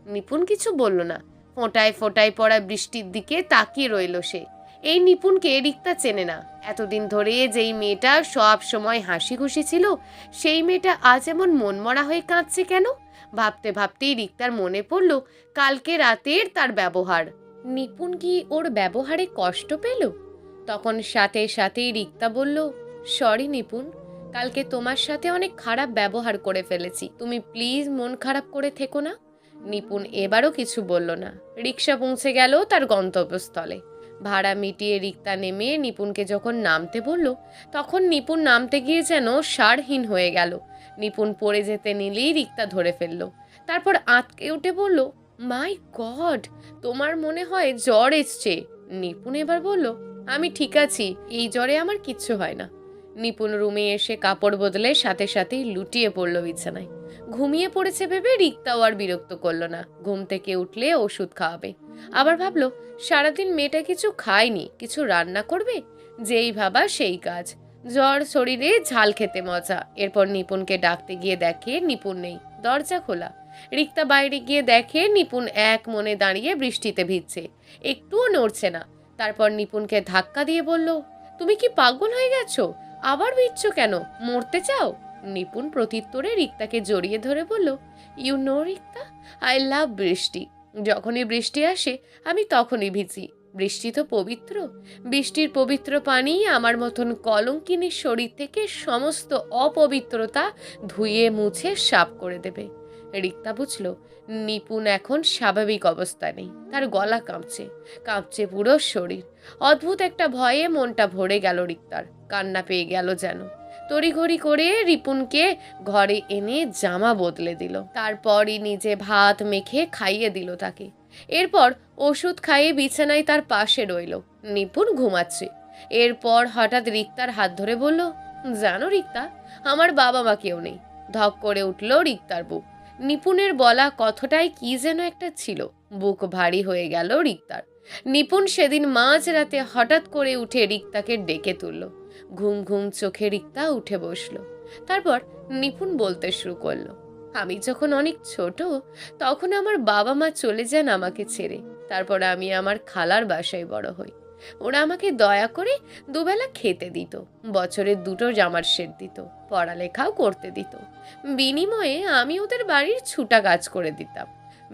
নিপুণ কিছু বলল না। ফোঁটায় ফোঁটায় পড়া বৃষ্টির দিকে তাকিয়ে রইল সে। এই নিপুণকে রিক্তা চেনে না। এতদিন ধরে যেই মেয়েটা সব সময় হাসি খুশি ছিল, সেই মেয়েটা আজ এমন মনমরা হয়ে কাঁদছে কেন? ভাবতে ভাবতেই রিক্তার মনে পড়ল কালকে রাতের তার ব্যবহার। নিপুণ কি ওর ব্যবহারে কষ্ট পেল? তখন সাথে সাথেই রিক্তা বলল, সরি নিপুণ, কালকে তোমার সাথে অনেক খারাপ ব্যবহার করে ফেলেছি। তুমি প্লিজ মন খারাপ করে থেকো না। নিপুণ এবারও কিছু বলল না। রিক্সা পৌঁছে গেল তার গন্তব্যস্থলে। ভাড়া মিটিয়ে রিক্তা নেমে নিপুণকে যখন নামতে বলল, তখন নিপুণ নামতে গিয়ে যেন সারহীন হয়ে গেল। নিপুণ পড়ে যেতে নিলেই রিক্তা ধরে ফেলল। তারপর আঁতকে উঠে বলল, মাই গড, তোমার মনে হয় জ্বর এসছে। নিপুণ এবার বলল, আমি ঠিক আছি, এই জ্বরে আমার কিচ্ছু হয় না। নিপুণ রুমে এসে কাপড় বদলে সাথে সাথেই লুটিয়ে পড়ল বিছানায়। ঘুমিয়ে পড়েছে ভেবে রিক্তাও আর বিরক্ত করল না। ঘুম থেকে উঠলে ওষুধ খাওয়াবে। আবার ভাবলো, সারাদিন মেয়েটা কিছু খায়নি, কিছু রান্না করবে। যেই ভাবা সেই কাজ। জ্বর শরীরে ঝাল খেতে মজা। এরপর নিপুণকে ডাকতে গিয়ে দেখে নিপুণ নেই, দরজা খোলা। রিক্তা বাইরে গিয়ে দেখে নিপুণ এক মনে দাঁড়িয়ে বৃষ্টিতে ভিজছে, একটুও নড়ছে না। তারপর নিপুণকে ধাক্কা দিয়ে বলল, তুমি কি পাগল হয়ে গেছো? আবার ভিজছো কেন? মরতে চাও? নিপুণ প্রত্যুত্তরে রিক্তাকে জড়িয়ে ধরে বলল, you know Rikta, I love বৃষ্টি। যখনই বৃষ্টি আসে আমি তখনই ভিজি। বৃষ্টি তো পবিত্র। বৃষ্টির পবিত্র পানি আমার মতন কলঙ্কিনীর শরীর থেকে সমস্ত অপবিত্রতা ধুয়ে মুছে সাফ করে দেবে। রিক্তা বুঝল নিপুণ এখন স্বাভাবিক অবস্থা নেই। তার গলা কাঁপছে, কাঁপছে পুরো শরীর। অদ্ভুত একটা ভয়ে মনটা ভরে গেল রিক্তার। কান্না পেয়ে গেল যেন। তড়িঘড়ি করে রিপুনকে ঘরে এনে জামা বদলে দিল। তারপরই নিজে ভাত মেখে খাইয়ে দিল তাকে। এরপর ওষুধ খাইয়ে বিছানায় তার পাশে রইল। নিপুণ ঘুমাচ্ছে। এরপর হঠাৎ রিক্তার হাত ধরে বলল, জানো রিক্তা, আমার বাবা মা কেউ নেই। ধক করে উঠল রিক্তার বুক। নিপুণের বলা কথাটাই কি যেন একটা ছিল। বুক ভারী হয়ে গেল রিক্তার। নিপুণ সেদিন মাঝরাতে হঠাৎ করে উঠে রিক্তাকে ডেকে তুলল। ঘুম ঘুম চোখে রিক্তা উঠে বসলো। তারপর নিপুণ বলতে শুরু করলো, আমি যখন অনেক ছোট, তখন আমার বাবা মা চলে যান আমাকে ছেড়ে। তারপর আমি আমার খালার বাসায় বড় হই। ওরা আমাকে দয়া করে দুবেলা খেতে দিত, বছরে দুটো জামার সেট দিত, পড়ালেখাও করতে দিত। বিনিময়ে আমি ওদের বাড়ির ছুটা কাজ করে দিতাম।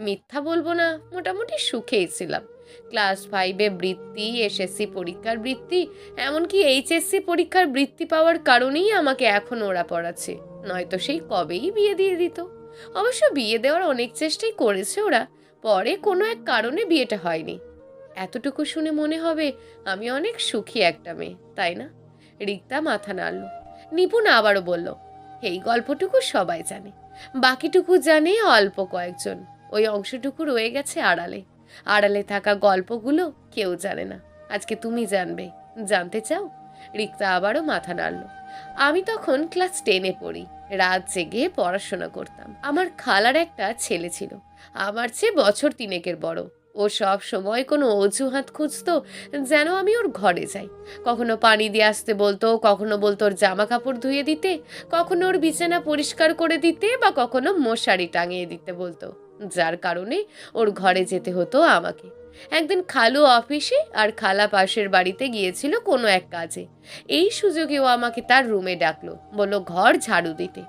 মিথ্যা বলবো না, মোটামুটি সুখেই ছিলাম। ক্লাস 5-এ বৃত্তি, এসএসসি পরীক্ষার বৃত্তি, এমনকি এইচএসসি পরীক্ষার বৃত্তি পাওয়ার কারণেই আমাকে এখন ওরা পড়াচ্ছে, নয়তো সেই কবেই বিয়ে দিয়ে দিত। অবশ্য বিয়ে দেওয়ার অনেক চেষ্টাই করেছে ওরা, পরে কোনো এক কারণে বিয়েটা হয়নি। এতটুকু শুনে মনে হবে আমি অনেক সুখী একটা মেয়ে, তাই না? রিক্তা মাথা নাড়ল। নিপুণ আবারও বলল, এই গল্পটুকু সবাই জানে, বাকিটুকু জানে অল্প কয়েকজন। ওই অংশটুকু রয়ে গেছে আড়ালে। আড়ালে থাকা গল্পগুলো কেউ জানে না। আজকে তুমি জানবে। জানতে চাও? রিক্তা আবারও মাথা নাড়ল। আমি তখন ক্লাস 10-এ পড়ি। রাত জেগে পড়াশোনা করতাম। আমার খালার একটা ছেলে ছিল, আমার চেয়ে বছর 3-এর বড়। ও সব সময় কোনো অজুহাত খুঁজতো যেন আমি ওর ঘরে যাই। কখনো পানি দিয়ে আসতে বলতো, কখনো বলতো ওর জামা কাপড় ধুয়ে দিতে, কখনো ওর বিছানা পরিষ্কার করে দিতে, বা কখনো মশারি টাঙিয়ে দিতে বলতো, যার কারণে ওর ঘরে যেতে হতো আমাকে। একদিন খালু অফিসে আর খালা পাশের বাড়িতে গিয়েছিল কোনো এক কাজে। এই সুযোগে ও আমাকে তার রুমে ডাকলো, বলল ঘর ঝাড়ু দিতে।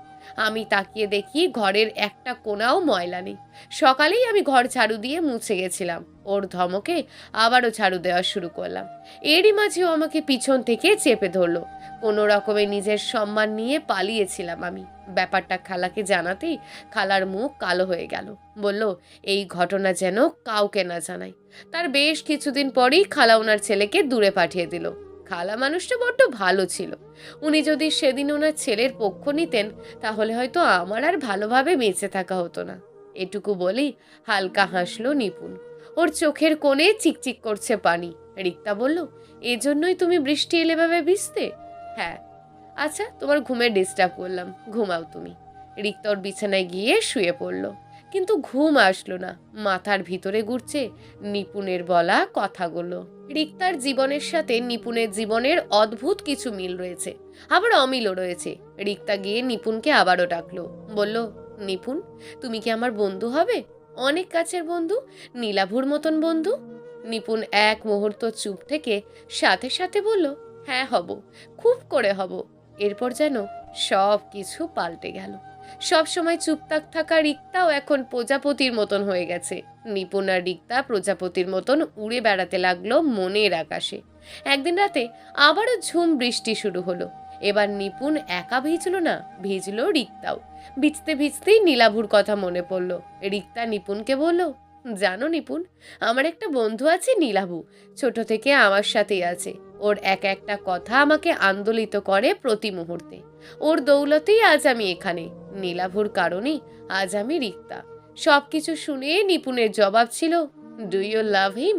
আমি তাকিয়ে দেখি ঘরের একটা কোণাও ময়লা নেই। সকালেই আমি ঘর ঝাড়ু দিয়ে মুছে গেছিলাম। ওর ধমকে আবারও ঝাড়ু দেওয়া শুরু করলাম। এরই মাঝেও আমাকে পিছন থেকে চেপে ধরলো। কোনো রকমে নিজের সম্মান নিয়ে পালিয়েছিলাম আমি। ব্যাপারটা খালাকে জানাতেই খালার মুখ কালো হয়ে গেল। বলল, এই ঘটনা যেন কাউকে না জানাই। তার বেশ কিছুদিন পরেই খালা ওনার ছেলেকে দূরে পাঠিয়ে দিল। খালা মানুষটা বড্ড ভালো ছিল। উনি যদি সেদিন ওনার ছেলের পক্ষ নিতেন, তাহলে হয়তো আমার আর ভালোভাবে বেঁচে থাকা হতো না। এটুকু বলেই হালকা হাসলো নিপুণ। ওর চোখের কোণে চিকচিক করছে পানি। রিক্তা বলল, এজন্যই তুমি বৃষ্টি এলে ভাবে ভিজতে? হ্যাঁ। আচ্ছা, তোমার ঘুমে ডিস্টার্ব করলাম, ঘুমাও তুমি। রিক্তা ওর বিছানায় গিয়ে শুয়ে পড়ল। কিন্তু ঘুম আসলো না। মাথার ভিতরে ঘুরছে নিপুণের বলা কথাগুলো। রিক্তার জীবনের সাথে নিপুণের জীবনের অদ্ভুত কিছু মিল রয়েছে, আবার অমিলও রয়েছে। রিক্তা গিয়ে নিপুণকে আবারও ডাকলো, বলল, নিপুণ, তুমি কি আমার বন্ধু হবে? অনেক কাছের বন্ধু, নীলাভুর মতন বন্ধু। নিপুণ এক মুহূর্ত চুপ থেকে সাথে সাথে বলল, হ্যাঁ হব, খুব করে হব। এরপর যেন সব কিছু পাল্টে গেল। সব সময় চুপচাপ থাকা রিক্তাও এখন প্রজাপতির মতন হয়ে গেছে। নিপুণ আর রিক্তা প্রজাপতির মতন উড়ে বেড়াতে লাগলো মনের আকাশে। একদিন রাতে আবারও ঝুম বৃষ্টি শুরু হলো। এবার নিপুণ একা ভিজলো না, ভিজলো রিক্তাও। ভিজতে ভিজতেই নীলাভুর কথা মনে পড়ল। রিক্তা নিপুণকে বলল, জানো নিপুণ, আমার একটা বন্ধু আছে নীলাভু, ছোট থেকে আমার সাথেই আছে। ওর এক একটা কথা আমাকে আন্দোলিত করে প্রতি মুহূর্তে। ওর দৌলতেই আজ আমি এখানে। নীলাভুর কারণেই আজ আমি রিক্তা। সবকিছু শুনে নিপুণের জবাব ছিল, ডু ইউ লাভ হিম?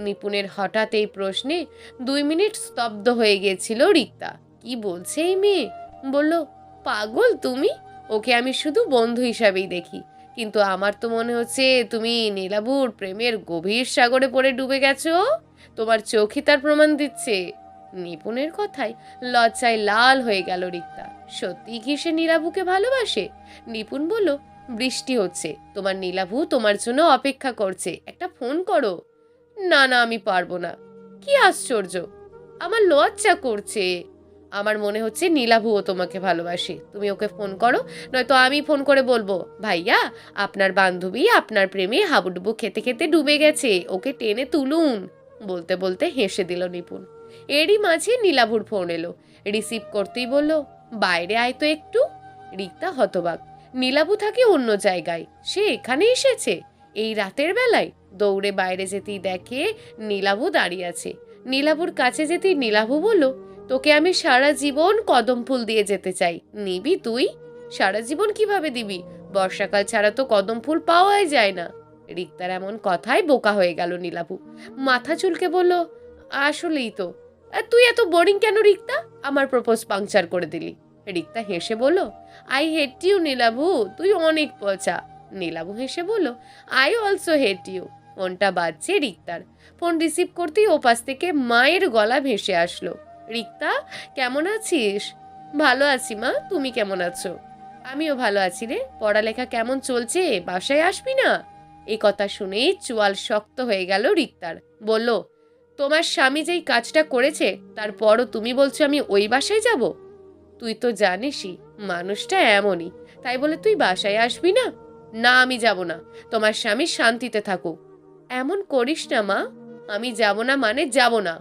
নিপুণের হঠাৎ এই প্রশ্নে 2 মিনিট স্তব্ধ হয়ে গিয়েছিল রিক্তা। কি বলছে এই মেয়ে? বলল, পাগল তুমি, ওকে আমি শুধু বন্ধু হিসাবেই দেখি। কিন্তু আমার তো মনে হচ্ছে তুমি নীলাভুর প্রেমের গভীর সাগরে পড়ে ডুবে গেছো। তোমার চোখই তার প্রমাণ দিচ্ছে। নিপুণের কথায় লজ্জায় লাল হয়ে গেল রিক্তা। সত্যি কি সে নীলাভুকে ভালোবাসে? নিপুণ বলল, বৃষ্টি হচ্ছে, তোমার নীলাভু তোমার জন্য অপেক্ষা করছে, একটা ফোন করো। না না, আমি পারবো না। কি আশ্চর্য, আমার লজ্জা করছে। আমার মনে হচ্ছে নীলাভুও তোমাকে ভালোবাসে। তুমি ওকে ফোন করো, নয়তো আমি ফোন করে বলবো, ভাইয়া, আপনার বান্ধবী আপনার প্রেমে হাবুডুবু খেতে খেতে ডুবে গেছে, ওকে টেনে তুলুন। বলতে বলতে হেসে দিল নিপুণ। এরই মাঝে নীলাভুর ফোন এলো। রিসিভ করতেই বলল, বাইরে আয় তো একটু। রিক্তা হতবাক। নীলাভু থাকে অন্য জায়গায়, সে এখানে এসেছে এই রাতের বেলায়? দৌড়ে বাইরে যেতেই দেখে নীলাভু দাঁড়িয়ে আছে। নীলাভুর কাছে যেতেই নীলাভু বলল, তোকে আমি সারা জীবন কদম ফুল দিয়ে যেতে চাই, নিবি তুই? সারা জীবন কিভাবে দিবি? বর্ষাকাল ছাড়া তো কদম ফুল পাওয়াই যায় না। রিক্তার এমন কথায় বোকা হয়ে গেল নীলাভু। মাথা চুলকে বলল, আসলেই তো। তুই এত বোরিং কেন রিক্তা? আমার প্রপোজ পাংচার করে দিলি। রিক্তা হেসে বলল, আই হেট ইউ নীলাভু, তুই অনেক পচা। নীলাভু হেসে বলল, আই অলসো হেট ইউ। ফোনটা বাজছে রিক্তার। ফোন রিসিভ করতেই ওপাশ থেকে মায়ের গলা ভেসে আসলো, রিক্তা, কেমন আছিস? ভালো আছি মা, তুমি কেমন আছো? আমিও ভালো আছি রে। পড়ালেখা কেমন চলছে? বাসায় আসবি না? এই কথা শুনেই চোয়াল শক্ত হয়ে গেল রিক্তার। বলল, তোমার স্বামী যেই কাজটা করেছে তারপরও তুমি বলছো আমি ওই বাসায় যাব? তুই তো জানিসই মানুষটা এমনই, তাই বলে তুই বাসায় আসবি না? না, আমি যাব না। তোমার স্বামী শান্তিতে থাকুক। এমন করিস না মা, আমি যাব না মানে যাব না।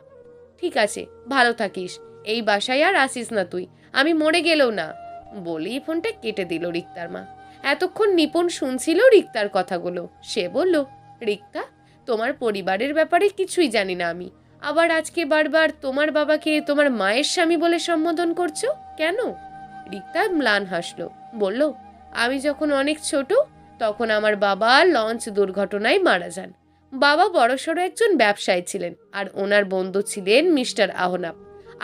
ঠিক আছে, ভালো থাকিস। এই বাসায় আর আসিস না তুই, আমি মরে গেলেও না। বলেই ফোনটা কেটে দিল রিক্তার মা। এতক্ষণ নিপুণ শুনছিল রিক্তার কথাগুলো। সে বলল, রিক্তা, তোমার পরিবারের ব্যাপারে কিছুই জানি না আমি, আবার আজকে বারবার তোমার বাবাকে তোমার মায়ের স্বামী বলে সম্বোধন করছো কেন? রিক্তা ম্লান হাসলো, বলল, আমি যখন অনেক ছোট তখন আমার বাবা লঞ্চ দুর্ঘটনায় মারা যান। বাবা বড়সড় একজন ব্যবসায়ী ছিলেন, আর ওনার বন্ধু ছিলেন মিস্টার আহনাফ।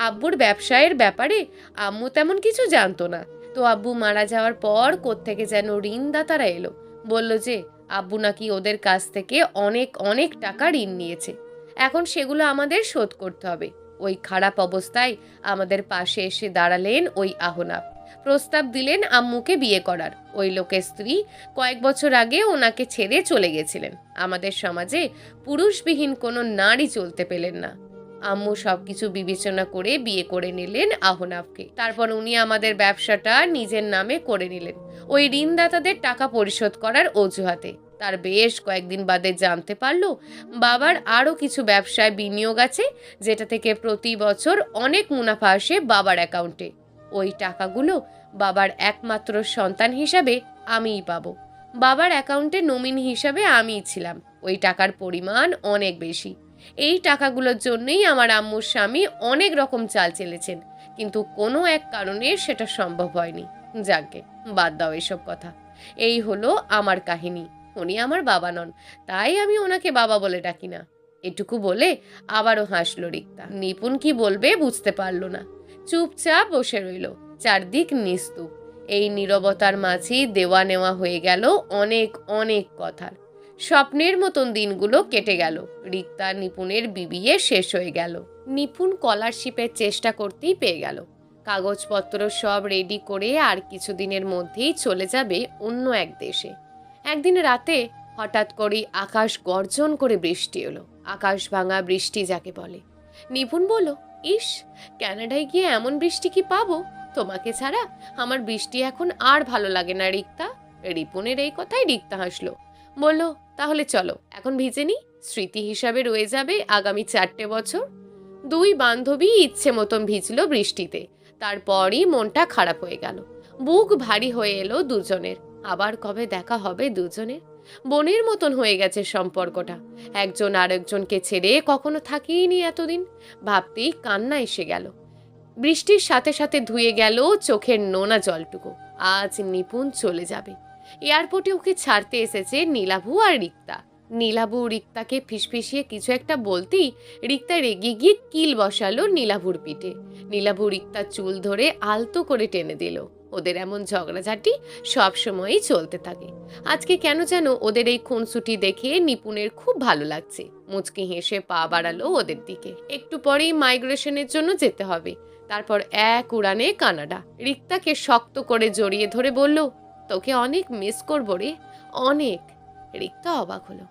আব্বুর ব্যবসায়ের ব্যাপারে আম্মু তেমন কিছু জানতো না। তো আব্বু মারা যাওয়ার পর কোত্থেকে যেন ঋণদাতারা এলো, বলল যে আব্বু নাকি ওদের কাছ থেকে অনেক অনেক টাকা ঋণ নিয়েছে, এখন সেগুলো আমাদের শোধ করতে হবে। ওই খারাপ অবস্থায় আমাদের পাশে এসে দাঁড়ালেন ওই আহনাফ। প্রস্তাব দিলেন আম্মুকে বিয়ে করার। ওই লোকের স্ত্রী কয়েক বছর আগে ওনাকে ছেড়ে চলে গেছিলেন। আমাদের সমাজে পুরুষবিহীন কোনো নারী চলতে পেলেন না। আম্মু সবকিছু বিবেচনা করে বিয়ে করে নিলেন আহনাফকে। তারপর উনি আমাদের ব্যবসাটা নিজের নামে করে নিলেন ওই ঋণদাতাদের টাকা পরিশোধ করার অজুহাতে। তার বেশ কয়েকদিন বাদে জানতে পারলো বাবার আরও কিছু ব্যবসায় বিনিয়োগ আছে, যেটা থেকে প্রতি বছর অনেক মুনাফা আসে বাবার অ্যাকাউন্টে। ওই টাকাগুলো বাবার একমাত্র সন্তান হিসাবে আমিই পাবো। বাবার অ্যাকাউন্টে নমিনি হিসাবে আমিই ছিলাম। ওই টাকার পরিমাণ অনেক বেশি। এই টাকাগুলোর জন্যই আমার আম্মুর স্বামী অনেক রকম চাল চেলেছেন, কিন্তু কোনো এক কারণে সেটা সম্ভব হয়নি। যাকে বাদ দাও এসব কথা। এই হলো আমার কাহিনী। উনি আমার বাবা নন, তাই আমি ওনাকে বাবা বলে ডাকি না। এটুকু বলে আবারও হাসলো রিক্তা। নিপুণ কি বলবে বুঝতে পারল না, চুপচাপ বসে রইল। চারদিক নিস্তব্ধ। এই নীরবতার মাঝেই দেওয়া নেওয়া হয়ে গেল অনেক অনেক কথার। স্বপ্নের মতন দিনগুলো কেটে গেল। রিক্তা নিপুণের বিবিএ শেষ হয়ে গেল। নিপুণ স্কলারশিপের চেষ্টা করতেই পেয়ে গেল। কাগজপত্র সব রেডি করে আর কিছুদিনের মধ্যেই চলে যাবে অন্য এক দেশে। একদিন রাতে হঠাৎ করেই আকাশ গর্জন করে বৃষ্টি এলো। আকাশ ভাঙা বৃষ্টি যাকে বলে। নিপুণ বলল, ইস, কানাডায় গিয়ে এমন বৃষ্টি কি পাবো? তোমাকে ছাড়া আমার বৃষ্টি এখন আর ভালো লাগে না রিক্তা। রিপুনের এই কথাই রিক্তা হাসলো, বলল, তাহলে চলো এখন ভিজে নি, স্মৃতি হিসাবে রয়ে যাবে আগামী 4টে বছর। দুই বান্ধবী ইচ্ছে মতন ভিজলো বৃষ্টিতে। তারপরই মনটা খারাপ হয়ে গেল। বুক ভারী হয়ে এলো দুজনের। আবার কবে দেখা হবে দুজনের? বোনের মতন হয়ে গেছে সম্পর্কটা। একজন আরেকজনকে ছেড়ে কখনো থাকিনি এতদিন। ভাবতেই কান্না এসে গেল। বৃষ্টির সাথে সাথে ধুয়ে গেল চোখের নোনা জলটুকু। আজ নিপুণ চলে যাবে। এয়ারপোর্টে ওকে ছাড়তে এসেছে নীলাভু আর রিক্তা। নীলাভু রিক্তাকে ফিসফিসিয়ে কিছু একটা বলতেই রিক্তা রেগে গিয়ে কিল বসালো নীলাভুর পিঠে। নীলাভু রিক্তার চুল ধরে আলতো করে টেনে দিল। ওদের এমন ঝগড়াঝাটি সব সময়ই চলতে থাকে। আজকে কেন যেন ওদের এই খুনসুটি দেখে নিপুণের খুব ভালো লাগছে। মুচকি হেসে পা বাড়ালো ওদের দিকে। একটু পরেই মাইগ্রেশনের জন্য যেতে হবে। তারপর এক উড়ানে কানাডা। রিক্তাকে শক্ত করে জড়িয়ে ধরে বলল, তোকে অনেক মিস করবো রে, অনেক। রিক্তা অবাক হলো।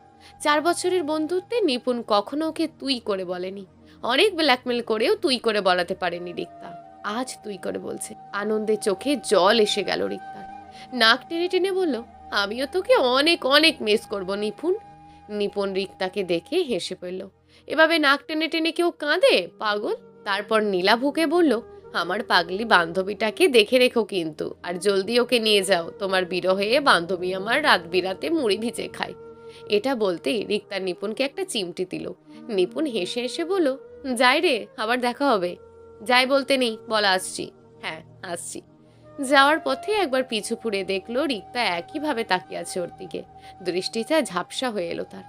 4 বছরের বন্ধুত্বে নিপুণ কখনো ওকে তুই করে বলেনি। অনেক ব্ল্যাকমেল করেও তুই করে বলাতে পারেনি রিক্তা। আজ তুই করে বলছে। আনন্দে চোখে জল এসে গেল রিক্তার। নাক টেনে টেনে বলল, আমিও তোকে অনেক অনেক মিস করব নিপুণ। নিপুণ রিক্তাকে দেখে হেসে পড়ল। এভাবে নাক টেনে টেনে কেউ কাঁদে পাগল? তারপর নীলাভুকে বলল, আমার পাগলি বান্ধবীটাকে দেখে রেখো কিন্তু, আর জলদি ওকে নিয়ে যাও। তোমার বিরহে বান্ধবী আমার রাত বিরাতে মুড়ি ভিজে খায়। এটা বলতেই রিক্তা নিপুণকে একটা চিমটি দিল। নিপুণ হেসে হেসে বলল, যাই রে, আবার দেখা হবে। যাই বলতে নেই, বলা আসছি। হ্যাঁ, আসছি। যাওয়ার পথে একবার পিছু ফুরে দেখলো রিক্তা একইভাবে তাকিয়ে আছে ওর দিকে। দৃষ্টিটা ঝাপসা হয়ে এলো তার।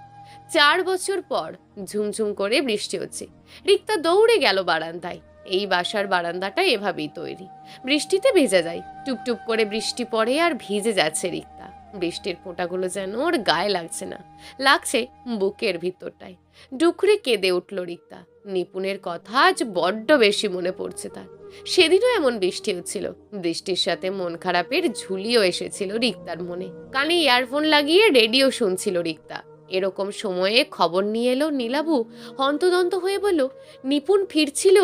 4 বছর পর ঝুমঝুম করে বৃষ্টি হচ্ছে। রিক্তা দৌড়ে গেল বারান্দায়। এই বাসার বারান্দাটা এভাবেই তৈরি, বৃষ্টিতে ভেজে যায়। টুপটুপ করে বৃষ্টি পড়ে আর ভিজে যাচ্ছে রিক্তা। বৃষ্টির ফোঁটাগুলো যেন ওর গায়ে লাগছে না, লাগছে বুকের ভিতরটায়। ডুকরে কেঁদে উঠল রিক্তা। নিপুণের কথা আজ বড্ড বেশি মনে পড়ছে তার। সেদিনও এমন বৃষ্টি হচ্ছিল, বৃষ্টির সাথে মন খারাপের ঝুলিও এসেছিল রিক্তার মনে। কানে ইয়ারফোন লাগিয়ে রেডিও শুনছিল রিক্তা। এরকম সময়ে খবর নিয়ে এলো নীলাভু। হন্তদন্ত হয়ে বলল, নিপুণ ফিরছিল,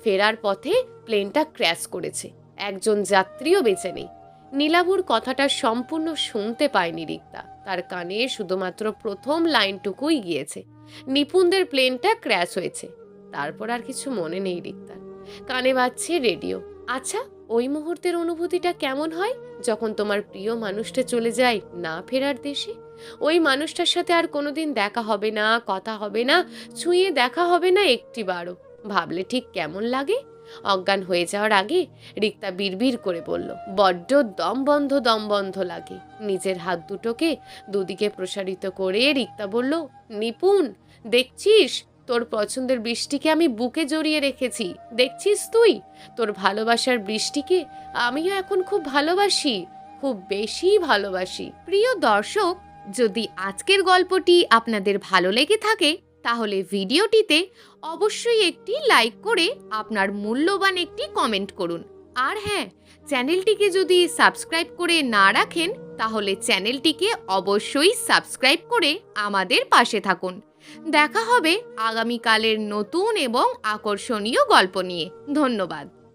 ফেরার পথে প্লেনটা ক্র্যাশ করেছে, একজন যাত্রীও বেঁচে নেই। নীলাভুর কথাটা সম্পূর্ণ শুনতে পায়নি রিক্তা, তার কানে শুধুমাত্র প্রথম লাইনটুকুই গিয়েছে, নিপুণদের প্লেনটা ক্র্যাশ হয়েছে। তারপর আর কিছু মনে নেই রিক্তার। কানে বাজছে রেডিও। আচ্ছা, ওই মুহূর্তের অনুভূতিটা কেমন হয় যখন তোমার প্রিয় মানুষটা চলে যায় না ফেরার দেশে? ওই মানুষটার সাথে আর কোনোদিন দেখা হবে না, কথা হবে না, ছুঁয়ে দেখা হবে না একটিবারও। ভাবলে ঠিক কেমন লাগে? অজ্ঞান হয়ে যাওয়ার আগে রিক্তা বিড়বিড় করে বলল, বড্ড দম বন্ধ লাগে। নিজের হাত দুটোকে দুদিকে প্রসারিত করে রিক্তা বলল, নিপুণ, দেখছিস তোর পছন্দের বৃষ্টিকে আমি বুকে জড়িয়ে রেখেছি, দেখছিস তুই? তোর ভালোবাসার বৃষ্টিকে আমিও এখন খুব ভালোবাসি, খুব বেশি ভালোবাসি। প্রিয় দর্শক, যদি আজকের গল্পটি আপনাদের ভালো লেগে থাকে তাহলে ভিডিওটিতে অবশ্যই একটি লাইক করে আপনার মূল্যবান একটি কমেন্ট করুন। আর হ্যাঁ, চ্যানেলটিকে যদি সাবস্ক্রাইব করে না রাখেন তাহলে চ্যানেলটিকে অবশ্যই সাবস্ক্রাইব করে আমাদের পাশে থাকুন। দেখা হবে আগামীকালের নতুন এবং আকর্ষণীয় গল্প নিয়ে। ধন্যবাদ।